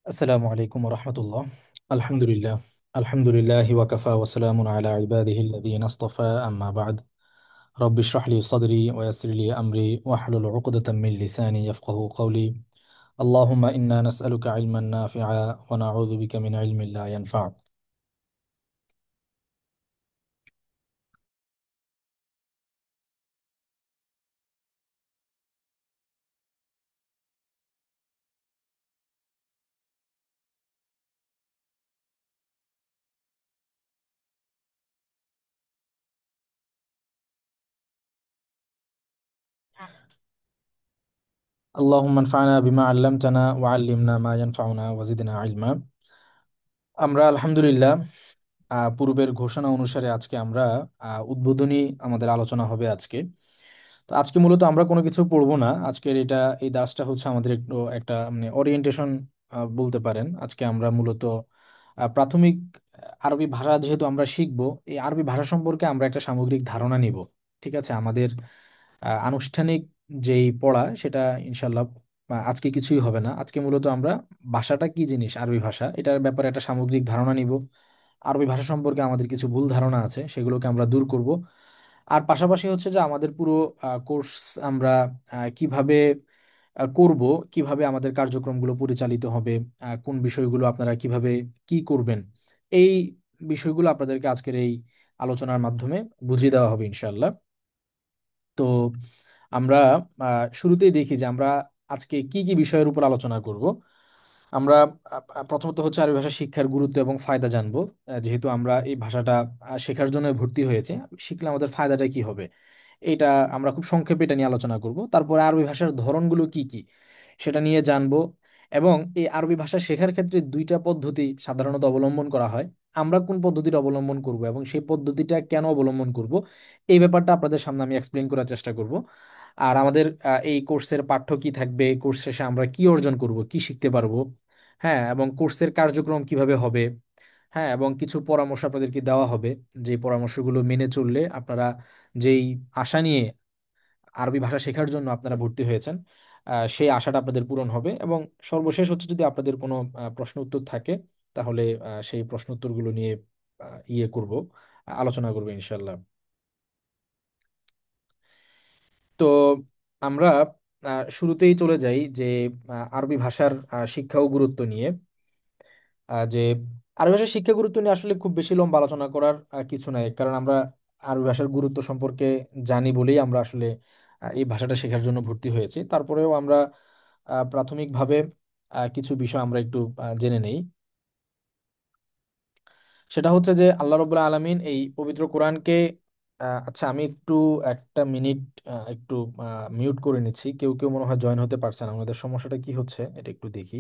আসসালামু আলাইকুম রহমতুল্লাহ। আলহামদুলিল্লাহ। আলহামদুলিল্লাহ ওয়াকাফা ওয়াসালামুন আলা ইবাদিহিল্লাযীনা ইসতাফা আম্মা বা'দ। রব্বি ইশরাহ লি সাদরি ওয়া ইয়াসসির লি আমরি ওয়াহলুল উকদাতাম মিন লিসানি ইয়াফকাহু কওলি। আল্লাহুম্মা ইন্না নাসআলুকা ইলমান নাফিআ ওয়া নাউযু বিকা মিন ইলমিন লা ইয়ানফা'। আল্লাহুম্মা আনফা'না বিমা 'আল্লামতানা ওয়া 'আল্লিমনা মা ইয়ানফা'ুনা ওয়া জিদনা ইলমা। আমরা আলহামদুলিল্লাহ পূর্বের ঘোষণা অনুসারে আজকে আমরা উদ্বোধনী আমাদের আলোচনা হবে আজকে। তো আজকে মূলত আমরা কোনো কিছু পড়বো না। আজকের এই দাসটা হচ্ছে আমাদের একটু একটা মানে ওরিয়েন্টেশন বলতে পারেন। আজকে আমরা মূলত প্রাথমিক আরবি ভাষা যেহেতু আমরা শিখবো, এই আরবি ভাষা সম্পর্কে আমরা একটা সামগ্রিক ধারণা নিব। ঠিক আছে, আমাদের আনুষ্ঠানিক যেই পড়া সেটা ইনশাল্লাহ আজকে কিছুই হবে না। আজকে মূলত আমরা ভাষাটা কি জিনিস, আরবি ভাষা, এটার ব্যাপারে একটা সামগ্রিক ধারণা নিব। আরবি ভাষা সম্পর্কে আমাদের কিছু ভুল ধারণা আছে, সেগুলোকে আমরা দূর করব। আর পাশাপাশি হচ্ছে যে আমাদের পুরো কোর্স আমরা কিভাবে করব, কিভাবে আমাদের কার্যক্রমগুলো পরিচালিত হবে, কোন বিষয়গুলো আপনারা কিভাবে কি করবেন, এই বিষয়গুলো আপনাদেরকে আজকের এই আলোচনার মাধ্যমে বুঝিয়ে দেওয়া হবে ইনশাল্লাহ। তো আমরা শুরুতেই দেখি যে আমরা আজকে কি কি বিষয়ের উপর আলোচনা করব। আমরা প্রথমত হচ্ছে আরবি ভাষা শিক্ষার গুরুত্ব এবং ফায়দা জানবো। যেহেতু আমরা এই ভাষাটা শেখার জন্য ভর্তি হয়েছে, শিখলে আমাদের ফায়দাটা কি হবে এটা আমরা খুব সংক্ষেপে এটা নিয়ে আলোচনা করব। তারপরে আরবি ভাষার ধরনগুলো কি কি সেটা নিয়ে জানবো। এবং এই আরবি ভাষা শেখার ক্ষেত্রে দুইটা পদ্ধতি সাধারণত অবলম্বন করা হয়। আমরা কোন পদ্ধতিটা অবলম্বন করব এবং সেই পদ্ধতিটা কেন অবলম্বন করব, এই ব্যাপারটা আপনাদের সামনে আমি এক্সপ্লেন করার চেষ্টা করব। আর আমাদের এই কোর্সের পাঠ্য কি থাকবে, কোর্স শেষে আমরা কি অর্জন করব, কি শিখতে পারবো, হ্যাঁ, এবং কোর্সের কার্যক্রম কিভাবে হবে, হ্যাঁ, এবং কিছু পরামর্শ আপনাদেরকে দেওয়া হবে। যে পরামর্শগুলো মেনে চললে আপনারা যেই আশা নিয়ে আরবি ভাষা শেখার জন্য আপনারা ভর্তি হয়েছেন, সেই আশাটা আপনাদের পূরণ হবে। এবং সর্বশেষ হচ্ছে যদি আপনাদের কোনো প্রশ্ন উত্তর থাকে, তাহলে সেই প্রশ্ন উত্তরগুলো নিয়ে ইয়ে করব, আলোচনা করবো ইনশাল্লাহ। তো আমরা শুরুতেই চলে যাই যে আরবি ভাষার শিক্ষা ও গুরুত্ব নিয়ে। যে আরবি ভাষার শিক্ষা গুরুত্ব নিয়ে আসলে খুব বেশি লম্বা আলোচনা করার কিছু নাই, কারণ আমরা আরবি ভাষার গুরুত্ব সম্পর্কে জানি বলেই আমরা আসলে এই ভাষাটা শেখার জন্য ভর্তি হয়েছি। তারপরেও আমরা প্রাথমিকভাবে কিছু বিষয় আমরা একটু জেনে নেই। সেটা হচ্ছে যে আল্লাহ রবুল্লা আলমিন এই পবিত্র কোরআনকে আচ্ছা, আমি একটু একটা মিনিট একটু মিউট করে নিচ্ছি। কেউ কেউ মনে হয় জয়েন হতে পারছে না, আমাদের সমস্যাটা কি হচ্ছে এটা একটু দেখি।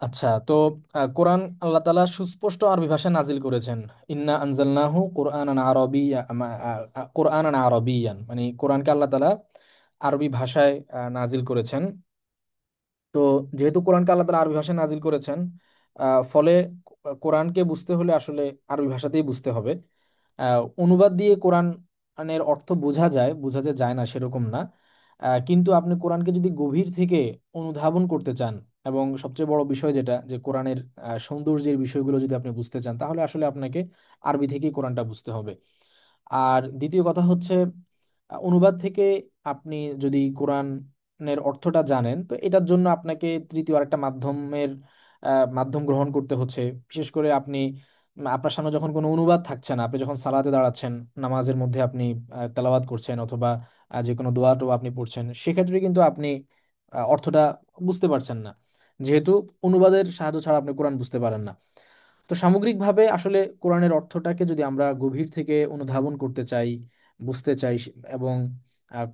আচ্ছা, তো কোরআন আল্লাহ তাআলা সুস্পষ্ট আরবি ভাষায় নাজিল করেছেন। ইন্না আনজালনাহু কোরআনান আরাবিয়্যা কোরআনান আরাবিয়ান, মানে কোরআনকে আল্লাহ তাআলা আরবি ভাষায় নাজিল করেছেন। তো যেহেতু কোরআনকে আল্লাহ তাআলা আরবি ভাষায় নাজিল করেছেন, ফলে কোরআনকে বুঝতে হলে আসলে আরবি ভাষাতেই বুঝতে হবে। অনুবাদ দিয়ে কোরআনের অর্থ বোঝা যায়, বোঝা যে যায় না সেরকম না। কিন্তু আপনি কোরআনকে যদি গভীর থেকে অনুধাবন করতে চান, এবং সবচেয়ে বড় বিষয় যেটা যে কোরআনের সৌন্দর্যের বিষয়গুলো যদি আপনি বুঝতে চান, তাহলে আসলে আপনাকে আরবি থেকেই কোরআনটা বুঝতে হবে। আর দ্বিতীয় কথা হচ্ছে অনুবাদ থেকে আপনি যদি কোরআনের অর্থটা জানেন, তো এটার জন্য আপনাকে তৃতীয় আরেকটা মাধ্যম গ্রহণ করতে হচ্ছে। বিশেষ করে আপনি আপনার সামনে যখন কোনো অনুবাদ থাকছে না, আপনি যখন সালাতে দাঁড়াচ্ছেন, নামাজের মধ্যে আপনি তেলাওয়াত করছেন, অথবা যে কোনো দোয়া টোয়া আপনি পড়ছেন, সেক্ষেত্রে কিন্তু আপনি অর্থটা বুঝতে পারছেন না, যেহেতু অনুবাদের সাহায্য ছাড়া আপনি কোরআন বুঝতে পারেন না। তো সামগ্রিকভাবে আসলে কোরআনের অর্থটাকে যদি আমরা গভীর থেকে অনুধাবন করতে চাই, বুঝতে চাই, এবং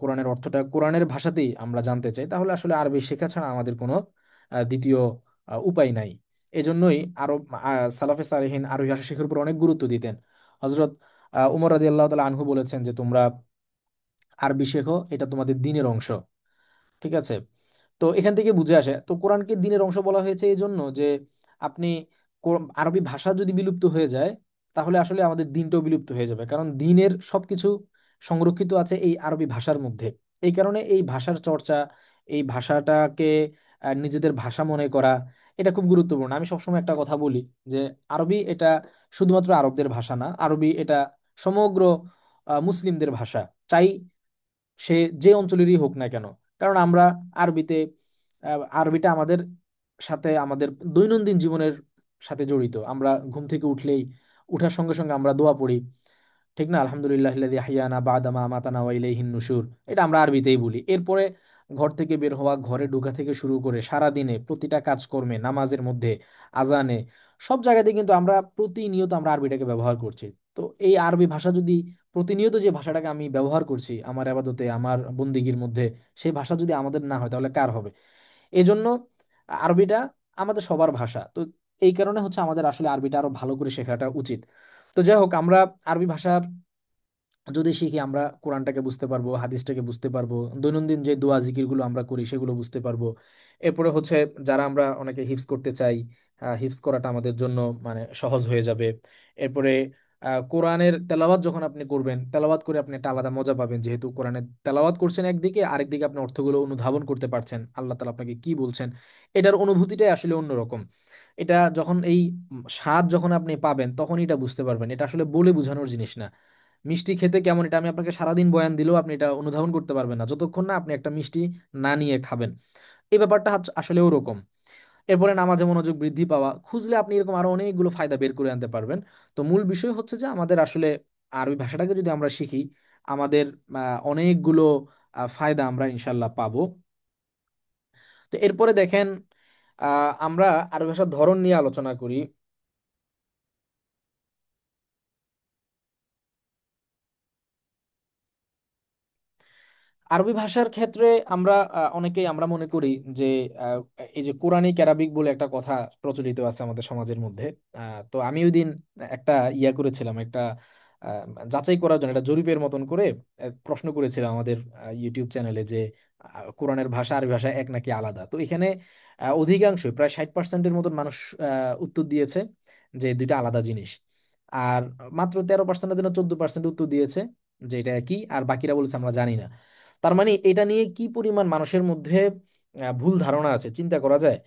কোরআনের অর্থটা কোরআনের ভাষাতেই আমরা জানতে চাই, তাহলে আসলে আরবি শেখা ছাড়া আমাদের কোনো দ্বিতীয় উপায় নাই। এজন্যই আরব সালাফে সালেহিন আরবি ভাষা শেখার উপর অনেক গুরুত্ব দিতেন। হযরত উমর রাদিয়াল্লাহু তাআলা আনহু বলেছেন যে তোমরা আরবি শেখো, এটা তোমাদের দ্বীনের অংশ। ঠিক আছে। তো এখান থেকে বুঝে আসে, তো কোরআনকে দ্বীনের অংশ বলা হয়েছে এই জন্য যে আপনি আরবি ভাষা যদি বিলুপ্ত হয়ে যায়, তাহলে আসলে আমাদের দ্বীনটাও বিলুপ্ত হয়ে যাবে, কারণ দ্বীনের সবকিছু সংরক্ষিত আছে এই আরবি ভাষার মধ্যে। এই কারণে এই ভাষার চর্চা, এই ভাষাটাকে নিজেদের ভাষা মনে করা, এটা খুব গুরুত্বপূর্ণ। আমি সবসময় একটা কথা বলি যে আরবি এটা শুধুমাত্র আরবদের ভাষা না, আরবি এটা সমগ্র মুসলিমদের ভাষা। চাই সে যে অঞ্চলেরই হোক না কেন, কারণ আমরা আরবিতে আরবিটা আমাদের সাথে, আমাদের দৈনন্দিন জীবনের সাথে জড়িত। আমরা ঘুম থেকে উঠার সঙ্গে সঙ্গে আমরা দোয়া পড়ি, ঠিক না? আলহামদুলিল্লাহিল্লাযী আহইয়ানা বা'দা মা আমাতানা ওয়া ইলাইহিন নুশুর, এটা আমরা আরবিতেই বলি। এরপরে ঘর থেকে বের হওয়া, ঘরে ঢোকা থেকে শুরু করে সারা দিনে প্রতিটা কাজকর্মে, নামাজের মধ্যে, আজানে, সব জায়গাতে কিন্তু আমরা প্রতিনিয়ত আমরা আরবিটাকে ব্যবহার করছি। তো এই আরবি ভাষা যদি প্রতিনিয়ত, যে ভাষাটাকে আমি ব্যবহার করছি আমার ইবাদতে, আমার বন্দিগির মধ্যে, সেই ভাষা যদি আমাদের না হয় তাহলে কার হবে? এই জন্য আরবিটা আমাদের সবার ভাষা। তো এই কারণে হচ্ছে আমাদের আসলে আরবিটা আরো ভালো করে শেখাটা উচিত। তো যাই হোক, আমরা আরবি ভাষার যদি শিখি, আমরা কোরআনটাকে বুঝতে পারবো, হাদিসটাকে বুঝতে পারবো, দৈনন্দিন যে দোয়া জিকিরগুলো আমরা করি সেগুলো বুঝতে পারবো। এরপরে হচ্ছে যারা আমরা অনেকে হিফজ করতে চাই, হিফজ করাটা আমাদের জন্য মানে সহজ হয়ে যাবে। এরপরে কোরআনের তেলাওয়াত যখন আপনি করবেন, তেলাওয়াত করে আপনি একটা আলাদা মজা পাবেন, যেহেতু কোরআনের তেলাওয়াত করছেন একদিকে, আরেকদিকে আপনি অর্থগুলো অনুধাবন করতে পারছেন, আল্লাহ তাআলা আপনাকে কি বলছেন। এটার অনুভূতিটাই আসলে অন্যরকম। এটা যখন এই স্বাদ যখন আপনি পাবেন, তখন এটা বুঝতে পারবেন, এটা আসলে বলে বোঝানোর জিনিস না। মিষ্টি খেতে কেমন, এটা আমি আপনাকে সারাদিন বয়ান দিলেও আপনি এটা অনুধাবন করতে পারবেন না, যতক্ষণ না আপনি একটা মিষ্টি না নিয়ে খাবেন। এই ব্যাপারটা আসলে ওরকম। এরপরে নামাজে মনোযোগ বৃদ্ধি পাওয়া, খুঁজলে আপনি এরকম আরো অনেকগুলো ফায়দা বের করে আনতে পারবেন। তো মূল বিষয় হচ্ছে যে আমাদের আসলে আরবি ভাষাটাকে যদি আমরা শিখি, আমাদের অনেকগুলো ফায়দা আমরা ইনশাল্লাহ পাবো। তো এরপরে দেখেন, আমরা আরবি ভাষার ধরন নিয়ে আলোচনা করি। আরবি ভাষার ক্ষেত্রে আমরা অনেকেই আমরা মনে করি যে আহ, এই যে কোরআনিক অ্যারাবিক বলে একটা কথা প্রচলিত আছে আমাদের সমাজের মধ্যে। তো আমি ওই দিন একটা করেছিলাম, একটা আহ, যাচাই করার জন্য একটা জরিপের মতন করে প্রশ্ন করেছিলাম আমাদের ইউটিউব চ্যানেলে যে কোরআনের ভাষা আরবি ভাষা এক নাকি আলাদা। তো এখানে অধিকাংশ প্রায় 60%-এর মতন মানুষ উত্তর দিয়েছে যে দুইটা আলাদা জিনিস। আর মাত্র 13%-এর জন্য 14% উত্তর দিয়েছে যে এটা একই, আর বাকিরা বলেছে আমরা জানি না। তার মানে এটা নিয়ে কি পরিমাণ মানুষের মধ্যে ভুল ধারণা আছে চিন্তা করা যায়।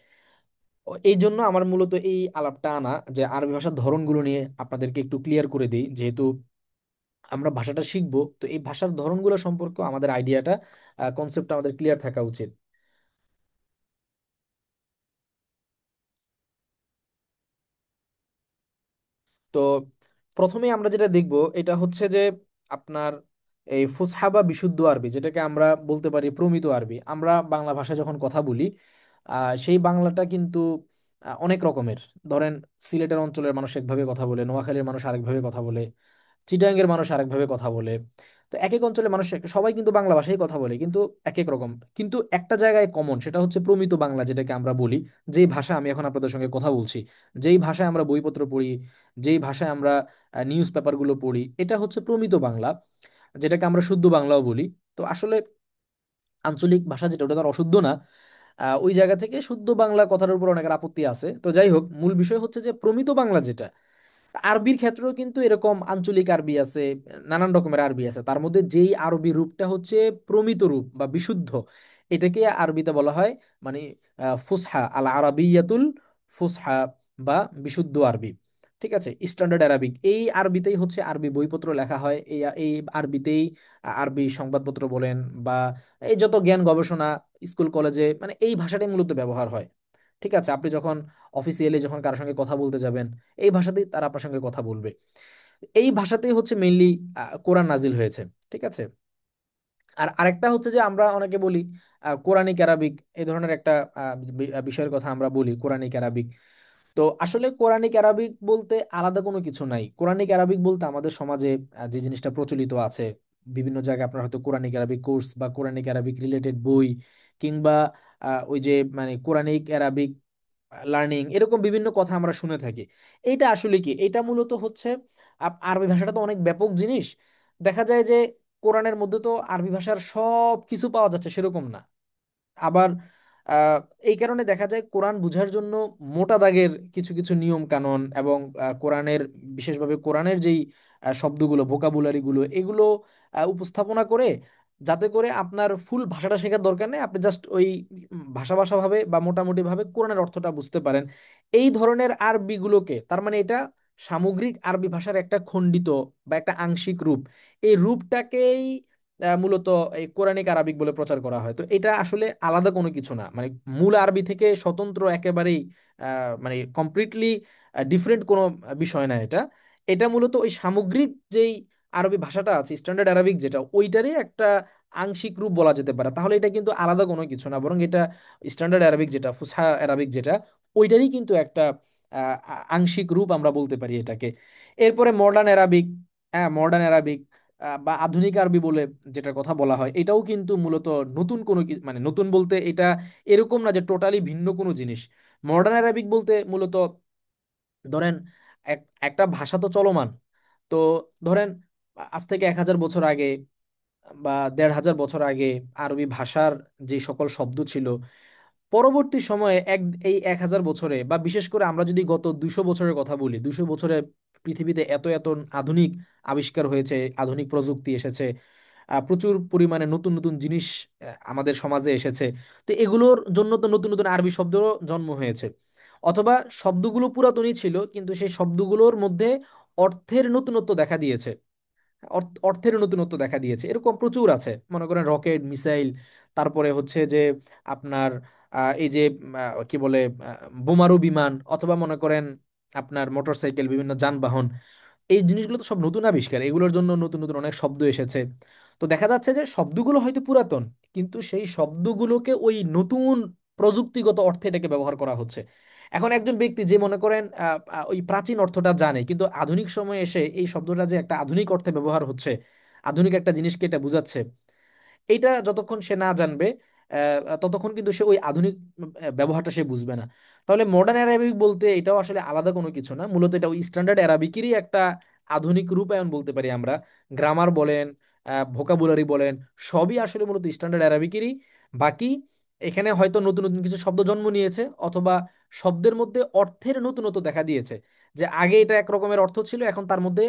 এই জন্য আমার মূলত এই আলাপটা আনা, যে আরবি ভাষার ধরনগুলো নিয়ে আপনাদেরকে একটু ক্লিয়ার করে দিই, যেহেতু আমরা ভাষাটা শিখবো, তো এই ভাষার ধরনগুলো সম্পর্কে আমাদের আইডিয়াটা, কনসেপ্টটা আমাদের ক্লিয়ার থাকা উচিত। তো প্রথমে আমরা যেটা দেখব এটা হচ্ছে যে আপনার এই ফুসহা বা বিশুদ্ধ আরবি, যেটাকে আমরা বলতে পারি প্রমিত আরবি। আমরা বাংলা ভাষায় যখন কথা বলি, সেই বাংলাটা কিন্তু অনেক রকমের। ধরেন সিলেটের অঞ্চলের মানুষ একভাবে কথা বলে, নোয়াখালীর মানুষ আরেকভাবে কথা বলে, চিটাগাংয়ের মানুষ আরেকভাবে কথা বলে। তো এক এক অঞ্চলের মানুষ সবাই কিন্তু বাংলা ভাষায় কথা বলে, কিন্তু এক এক রকম। কিন্তু একটা জায়গায় কমন, সেটা হচ্ছে প্রমিত বাংলা, যেটাকে আমরা বলি। যেই ভাষা আমি এখন আপনাদের সঙ্গে কথা বলছি, যেই ভাষায় আমরা বইপত্র পড়ি, যেই ভাষায় আমরা নিউজ পেপারগুলো পড়ি, এটা হচ্ছে প্রমিত বাংলা, যেটাকে আমরা শুদ্ধ বাংলাও বলি। তো আসলে আঞ্চলিক ভাষা যেটা, ওটা তো আর অশুদ্ধ না। ওই জায়গা থেকে শুদ্ধ বাংলা কথার উপর অনেকের আপত্তি আছে। তো যাই হোক, মূল বিষয় হচ্ছে যে প্রমিত বাংলা যেটা, আরবির ক্ষেত্রেও কিন্তু এরকম আঞ্চলিক আরবি আছে, নানান রকমের আরবি আছে। তার মধ্যে যেই আরবি রূপটা হচ্ছে প্রমিত রূপ বা বিশুদ্ধ, এটাকে আরবিতে বলা হয় মানে ফুসহা, আল আরাবিয়াতুল ফুসহা, বা বিশুদ্ধ আরবি। ঠিক আছে, স্ট্যান্ডার্ড আরবিক, এই আরবিতেই হচ্ছে আরবি বইপত্র লেখা হয়, এই এই আরবিতেই আরবি সংবাদপত্র বলেন বা এই যত জ্ঞান গবেষণা স্কুল কলেজে, মানে এই ভাষাটাই মূলত ব্যবহার হয়। ঠিক আছে, আপনি যখন অফিসিয়ালি যখন কারোর সঙ্গে কথা বলতে যাবেন, এই ভাষাতেই তারা আপনার সঙ্গে কথা বলবে। এই ভাষাতেই হচ্ছে মেইনলি কোরআন নাজিল হয়েছে। ঠিক আছে। আর আরেকটা হচ্ছে যে আমরা অনেকে বলি কোরআনিক অ্যারাবিক, এই ধরনের একটা বিষয়ের কথা আমরা বলি, কোরআনিক অ্যারাবিক। তো আসলে কোরআনিক অ্যারাবিক বলতে আলাদা কোনো কিছু নাই। কোরআনিক অ্যারাবিক বলতে আমাদের সমাজে যে জিনিসটা প্রচলিত আছে, বিভিন্ন জায়গায় আপনার হয়তো কোরআনিক অ্যারাবিক কোর্স বা কোরআনিক অ্যারাবিক রিলেটেড বই, কিংবা ওই যে মানে কোরআনিক অ্যারাবিক লার্নিং, এরকম বিভিন্ন কথা আমরা শুনে থাকি। এইটা আসলে কি? এটা মূলত হচ্ছে আরবি ভাষাটা তো অনেক ব্যাপক জিনিস। দেখা যায় যে কোরআনের মধ্যে তো আরবি ভাষার সব কিছু পাওয়া যাচ্ছে সেরকম না। আবার আহ, এই কারণে দেখা যায় কোরআন বুঝার জন্য মোটা দাগের কিছু কিছু নিয়ম কানুন এবং কোরআনের, বিশেষভাবে কোরআনের যেই শব্দগুলো, ভোকাবুলারি গুলো, এগুলো উপস্থাপনা করে, যাতে করে আপনার ফুল ভাষাটা শেখার দরকার নেই, আপনি জাস্ট ওই ভাষা ভাষা ভাবে বা মোটামুটি ভাবে কোরআনের অর্থটা বুঝতে পারেন। এই ধরনের আরবিগুলোকে, তার মানে এটা সামগ্রিক আরবি ভাষার একটা খণ্ডিত বা একটা আংশিক রূপ, এই রূপটাকেই মূলত এই কোরআনিক আরবিক বলে প্রচার করা হয়। তো এটা আসলে আলাদা কোনো কিছু না, মানে মূল আরবি থেকে স্বতন্ত্র একেবারেই মানে কমপ্লিটলি ডিফারেন্ট কোনো বিষয় না এটা। এটা মূলত ওই সামগ্রিক যেই আরবি ভাষাটা আছে, স্ট্যান্ডার্ড আরবিক যেটা, ওইটারই একটা আংশিক রূপ বলা যেতে পারে। তাহলে এটা কিন্তু আলাদা কোনো কিছু না, বরং এটা স্ট্যান্ডার্ড আরবিক যেটা, ফুসহা আরবিক যেটা, ওইটারই কিন্তু একটা আংশিক রূপ আমরা বলতে পারি এটাকে। এরপরে মডার্ন অ্যারাবিক, হ্যাঁ মডার্ন অ্যারাবিক বা আধুনিক আরবি বলে যেটার কথা বলা হয়, এটাও কিন্তু মূলত নতুন কোনো মানে নতুন বলতে এটা এরকম না যে টোটালি ভিন্ন কোনো জিনিস। মডার্ন অ্যারাবিক বলতে মূলত ধরেন একটা ভাষা তো চলমান। তো ধরেন আজ থেকে 1000 বছর আগে বা 1500 বছর আগে আরবি ভাষার যে সকল শব্দ ছিল, পরবর্তী সময়ে এই 1000 বছরে, বা বিশেষ করে আমরা যদি গত 200 বছরের কথা বলি, 200 বছরে পৃথিবীতে এত এত আধুনিক আবিষ্কার হয়েছে, আধুনিক প্রযুক্তি এসেছে, প্রচুর পরিমাণে নতুন নতুন জিনিস আমাদের সমাজে এসেছে। তো এগুলোর জন্য তো নতুন নতুন আরবি শব্দেরও জন্ম হয়েছে। অথবা শব্দগুলো পুরাতনই ছিল, কিন্তু সেই শব্দগুলোর মধ্যে অর্থের নতুনত্ব দেখা দিয়েছে। অর্থের নতুনত্ব দেখা দিয়েছে, এরকম প্রচুর আছে। মনে করেন রকেট, মিসাইল, তারপরে হচ্ছে যে আপনার এই যে কি বলে বোমারু বিমান, অথবা মনে করেন আপনার মোটরসাইকেল, বিভিন্ন যানবাহন, এই জিনিসগুলো তো সব নতুন আবিষ্কার, এগুলোর জন্য নতুন নতুন অনেক শব্দ এসেছে। তো দেখা যাচ্ছে যে শব্দগুলো হয়তো পুরাতন, কিন্তু সেই শব্দগুলোকে ওই নতুন প্রযুক্তিগত অর্থে এটাকে ব্যবহার করা হচ্ছে। এখন একজন ব্যক্তি যে মনে করেন ওই প্রাচীন অর্থটা জানে, কিন্তু আধুনিক সময়ে এসে এই শব্দটা যে একটা আধুনিক অর্থে ব্যবহার হচ্ছে, আধুনিক একটা জিনিসকে এটা বোঝাচ্ছে, এইটা যতক্ষণ সে না জানবে ততক্ষণ কিন্তু সে ওই আধুনিক ব্যবহারটা সে বুঝবে না। তাহলে মডার্ন অ্যারাবিক বলতে এটাও আসলে আলাদা কোনো কিছু না, মূলত এটা ওই স্ট্যান্ডার্ড অ্যারাবিকেরই একটা আধুনিক রূপায়ণ বলতে পারি আমরা। গ্রামার বলেন, ভোকাবুলারি বলেন, সবই আসলে মূলত স্ট্যান্ডার্ড অ্যারাবিকেরই। বাকি এখানে হয়তো নতুন নতুন কিছু শব্দ জন্ম নিয়েছে, অথবা শব্দের মধ্যে অর্থের নতুনত্ব দেখা দিয়েছে, যে আগে এটা এক রকমের অর্থ ছিল, এখন তার মধ্যে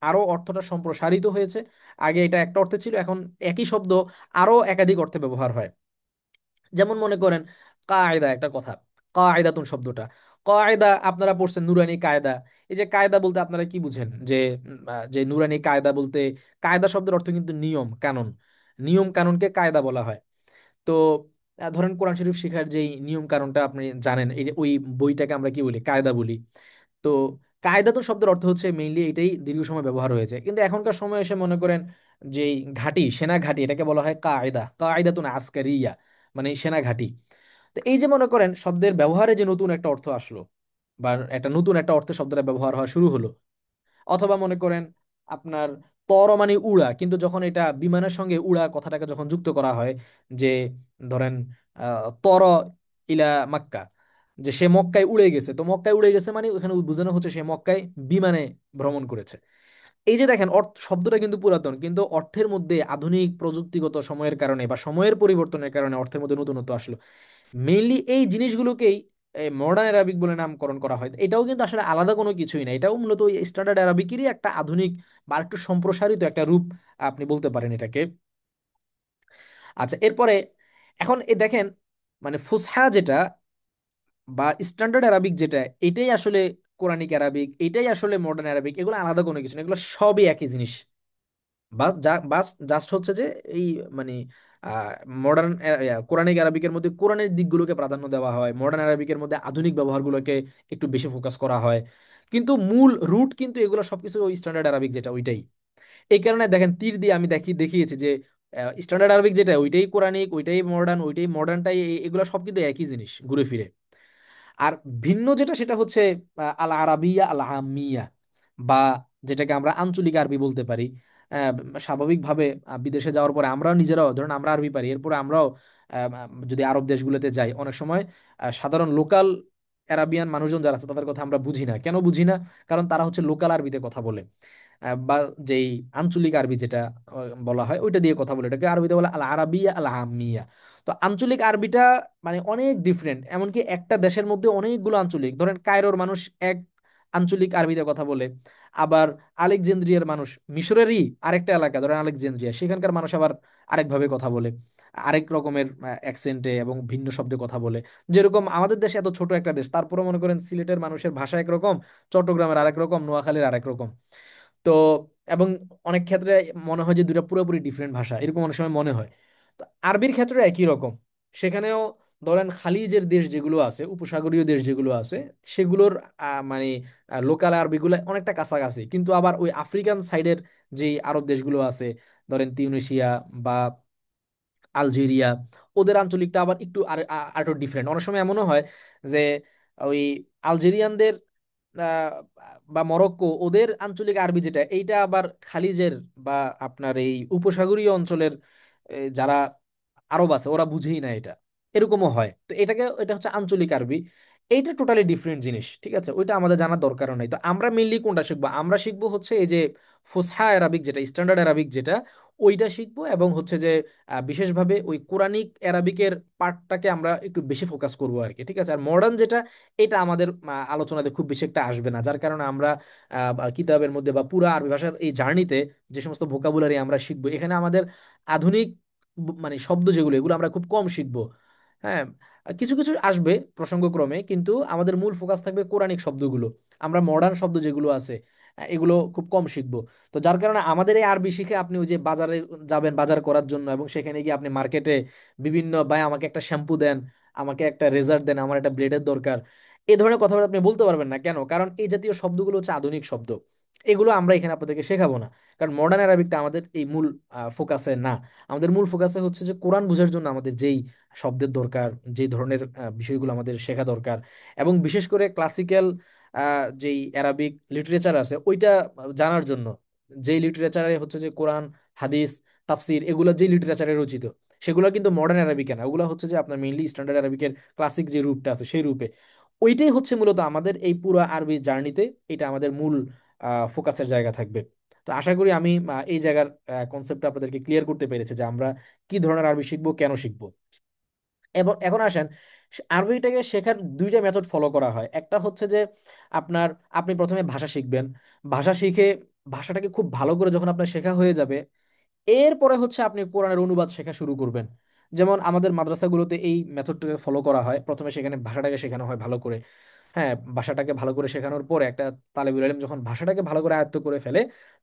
আরো অর্থটা সম্প্রসারিত হয়েছে। আগে এটা একটা অর্থে ছিল, এখন একই শব্দ আরো একাধিক অর্থে ব্যবহার হয়। যেমন মনে করেন কায়দা, একটা কথা, কায়দাতুন শব্দটা, কায়দা আপনারা পড়ছেন নুরানি কায়দা। এই যে কায়দা বলতে আপনারা কি বুঝেন? যে যে নুরানি কায়দা বলতে, কায়দা শব্দের অর্থ কিন্তু নিয়ম কানুন, নিয়ম কানুনকে কায়দা বলা হয়। তো ধরেন কোরআন শরীফ শিখার যেই নিয়ম কানুনটা আপনি জানেন, এই যে ওই বইটাকে আমরা কি বলি? কায়দা বলি। তো কায়দাতুন শব্দের অর্থ হচ্ছে মেইনলি এটাই দীর্ঘ সময় ব্যবহার হয়েছে, কিন্তু এখনকার সময় এসে মনে করেন যে ঘাঁটি, সেনা ঘাঁটি, এটাকে বলা হয় কায়দা, কায়দাতুন আসকারিয়া, মানে সেনা ঘাঁটি। তো এই যে মনে করেন শব্দের ব্যবহারে যে নতুন একটা অর্থ আসলো, বা একটা নতুন একটা অর্থে শব্দটা ব্যবহার হওয়া শুরু হলো। অথবা মনে করেন আপনার তর মানে উড়া, কিন্তু যখন এটা বিমানের সঙ্গে উড়া কথাটাকে যখন যুক্ত করা হয়, যে ধরেন তর ইলা মাক্কা, যে সে মক্কায় উড়ে গেছে, তো মক্কায় উড়ে গেছে মানে ওখানে বোঝানো হচ্ছে সে মক্কায় বিমানে ভ্রমণ করেছে। এই যে দেখেন অর্থ শব্দটা কিন্তু পুরাতন, কিন্তু অর্থের মধ্যে আধুনিক প্রযুক্তিগত সময়ের কারণে বা সময়ের পরিবর্তনের কারণে অর্থের মধ্যে নতুনত্ব আসলো। মেইনলি এই জিনিসগুলোকেই মডার্ন অ্যারাবিক বলে নামকরণ করা হয়। এটাও কিন্তু আসলে আলাদা কোনো কিছুই না, এটাও মূলত ওই স্ট্যান্ডার্ড অ্যারাবিকেরই একটা আধুনিক বা একটু সম্প্রসারিত একটা রূপ, আপনি বলতে পারেন এটাকে। আচ্ছা, এরপরে এখন এই দেখেন, মানে ফুসহা যেটা বা স্ট্যান্ডার্ড অ্যারাবিক যেটা, এটাই আসলে কোরআনিক অ্যারাবিক, এটাই আসলে মডার্ন অ্যারাবিক, এগুলো আলাদা কোনো কিছু না, এগুলো সবই একই জিনিস। বাস জাস্ট হচ্ছে যে এই মানে মডার্ন কোরআনিক আরবিকের মধ্যে কোরআনের দিকগুলোকে প্রাধান্য দেওয়া হয়, মডার্ন আরবিকের মধ্যে আধুনিক ব্যবহারগুলোকে একটু বেশি ফোকাস করা হয়। কিন্তু মূল রুট কিন্তু এগুলো সবকিছু ওই স্ট্যান্ডার্ড আরবিক যেটা, ওইটাই। এই কারণে দেখেন তীর দিয়ে আমি দেখিয়েছি যে স্ট্যান্ডার্ড আরবিক যেটা, ওইটাই কোরআনিক, ওইটাই মডার্ন, ওইটাই মডার্নটাই, এগুলো সব কিন্তু একই জিনিস ঘুরে ফিরে। আর ভিন্ন যেটা সেটা হচ্ছে আল আরাবিয়া আল আমিয়া, বা যেটাকে আমরা আঞ্চলিক আরবি বলতে পারি। আহ, স্বাভাবিকভাবে বিদেশে যাওয়ার পরে আমরাও নিজেরাও ধরুন আমরা আরবি পারি, এরপরে আমরাও যদি আরব দেশগুলোতে যাই অনেক সময় সাধারণ লোকাল অ্যারাবিয়ান মানুষজন যারা আছে তাদের কথা আমরা বুঝি না। কেন বুঝি না? কারণ তারা হচ্ছে লোকাল আরবিতে কথা বলে, বা যেই আঞ্চলিক আরবি যেটা বলা হয় ওইটা দিয়ে কথা বলে, এটাকে আরবিতে বলে আল আরাবিয়া আল আমিয়া। তো আঞ্চলিক আরবিটা মানে অনেক ডিফারেন্ট, এমনকি একটা দেশের মধ্যে অনেকগুলো আঞ্চলিক, ধরেন কায়রোর মানুষ এক আঞ্চলিক আরবিতে কথা বলে, আবার আলেকজান্দ্রিয়ার মানুষ, মিশরেরই আরেকটা এলাকা ধরেন আলেকজান্দ্রিয়া, সেখানকার মানুষ আবার আরেকভাবে কথা বলে, আরেক রকমের অ্যাকসেন্টে এবং ভিন্ন শব্দে কথা বলে। যেরকম আমাদের দেশে এত ছোট একটা দেশ, তারপরে মনে করেন সিলেটের মানুষের ভাষা একরকম, চট্টগ্রামের আরেক রকম, নোয়াখালীর আরেক রকম। তো এবং অনেক ক্ষেত্রে মনে হয় যে দুটা পুরোপুরি ডিফারেন্ট ভাষা, এরকম অনেক সময় মনে হয়। তো আরবির ক্ষেত্রে একই রকম, সেখানেও ধরেন খালিজের দেশ যেগুলো আছে, উপসাগরীয় দেশ যেগুলো আছে, সেগুলোর মানে লোকাল আরবিগুলো অনেকটা কাছাকাছি, কিন্তু আবার ওই আফ্রিকান সাইডের যে আরব দেশগুলো আছে, ধরেন তিউনিসিয়া বা আলজেরিয়া, ওদের আঞ্চলিকটা আবার একটু আর ডিফারেন্ট। অনেক সময় এমনও হয় যে ওই আলজেরিয়ানদের আহ, বা মরক্কো, ওদের আঞ্চলিক আরবি যেটা, এইটা আবার খালিজের বা আপনার এই উপসাগরীয় অঞ্চলের যারা আরব আছে ওরা বুঝেই না এটা, এরকমও হয়। তো এটা হচ্ছে আঞ্চলিক আরবি, এইটা টোটালি ডিফারেন্ট জিনিস, ঠিক আছে? ওইটা আমাদের জানার দরকারও নাই। তো আমরা মেইনলি কোনটা শিখবো? আমরা শিখবো হচ্ছে এই যে ফুসহা অ্যারাবিক যেটা, স্ট্যান্ডার্ড অ্যারাবিক যেটা, ওইটা শিখবো। এবং হচ্ছে যে বিশেষভাবে ওই কোরআনিক অ্যারাবিকের পার্টটাকে আমরা একটু বেশি ফোকাস করবো আর কি, ঠিক আছে? আর মডার্ন যেটা, এটা আমাদের আলোচনাতে খুব বেশি একটা আসবে না, যার কারণে আমরা বা কিতাবের মধ্যে বা পুরো আরবি ভাষার এই জার্নিতে যে সমস্ত ভোকাবুলারি আমরা শিখবো, এখানে আমাদের আধুনিক মানে শব্দ যেগুলো, এগুলো আমরা খুব কম শিখবো। হ্যাঁ, কিছু কিছু আসবে প্রসঙ্গক্রমে, কিন্তু আমাদের মূল ফোকাস থাকবে কোরআনিক শব্দগুলো। আমরা মডার্ন শব্দ যেগুলো আছে এগুলো খুব কম শিখবো। তো যার কারণে আমাদের এই আরবি শিখে আপনি ওই যে বাজারে যাবেন বাজার করার জন্য, এবং সেখানে গিয়ে আপনি মার্কেটে বিভিন্ন, ভাই আমাকে একটা শ্যাম্পু দেন, আমাকে একটা রেজার দেন, আমার একটা ব্লেডের দরকার, এই ধরনের কথাবার্তা আপনি বলতে পারবেন না। কেন? কারণ এই জাতীয় শব্দগুলো হচ্ছে আধুনিক শব্দ, এগুলো আমরা এখানে আপনাদেরকে শেখাবো না। কারণ মডার্ন অ্যারাবিকটা আমাদের এই মূল ফোকাসে না। আমাদের মূল ফোকাসে হচ্ছে যে কোরআন বোঝার জন্য আমাদের যেই শব্দের দরকার, যেই ধরনের বিষয়গুলো আমাদের শেখা দরকার, এবং বিশেষ করে ক্লাসিক্যাল যেই অ্যারাবিক লিটারেচার আছে ওইটা জানার জন্য, যেই লিটারেচারে হচ্ছে যে কোরআন, হাদিস, তাফসির, এগুলো যেই লিটারেচারে রচিত, সেগুলো কিন্তু মডার্ন অ্যারাবিকে না, ওগুলো হচ্ছে যে আপনার মেইনলি স্ট্যান্ডার্ড অ্যারাবিকের ক্লাসিক যে রূপটা আছে সেই রূপে। ওইটাই হচ্ছে মূলত আমাদের এই পুরো আরবি জার্নিতে, এটা আমাদের মূল ফোকাসের জায়গা থাকবে। তো আশা করি আমি এই জায়গার কনসেপ্টটা আপনাদেরকে ক্লিয়ার করতে পেরেছি যে আমরা কি ধরনের আরবি শিখবো, কেন শিখবো। এবং এখন আসেন, আরবিটাকে শেখার দুইটা মেথড ফলো করা হয়। একটা হচ্ছে যে আপনার, আপনি প্রথমে ভাষা শিখবেন, ভাষা শিখে ভাষাটাকে খুব ভালো করে যখন আপনার শেখা হয়ে যাবে, এরপরে হচ্ছে আপনি কোরআনের অনুবাদ শেখা শুরু করবেন। যেমন আমাদের মাদ্রাসাগুলোতে এই মেথডটাকে ফলো করা হয়, প্রথমে সেখানে ভাষাটাকে শেখানো হয় ভালো করে। হ্যাঁ, ভাষাটাকে ভালো করে শেখানোর পরে একটা তালেবুল ইলম যখন ভাষাটাকে ভালো করে আয়ত্ত করে ফেলে,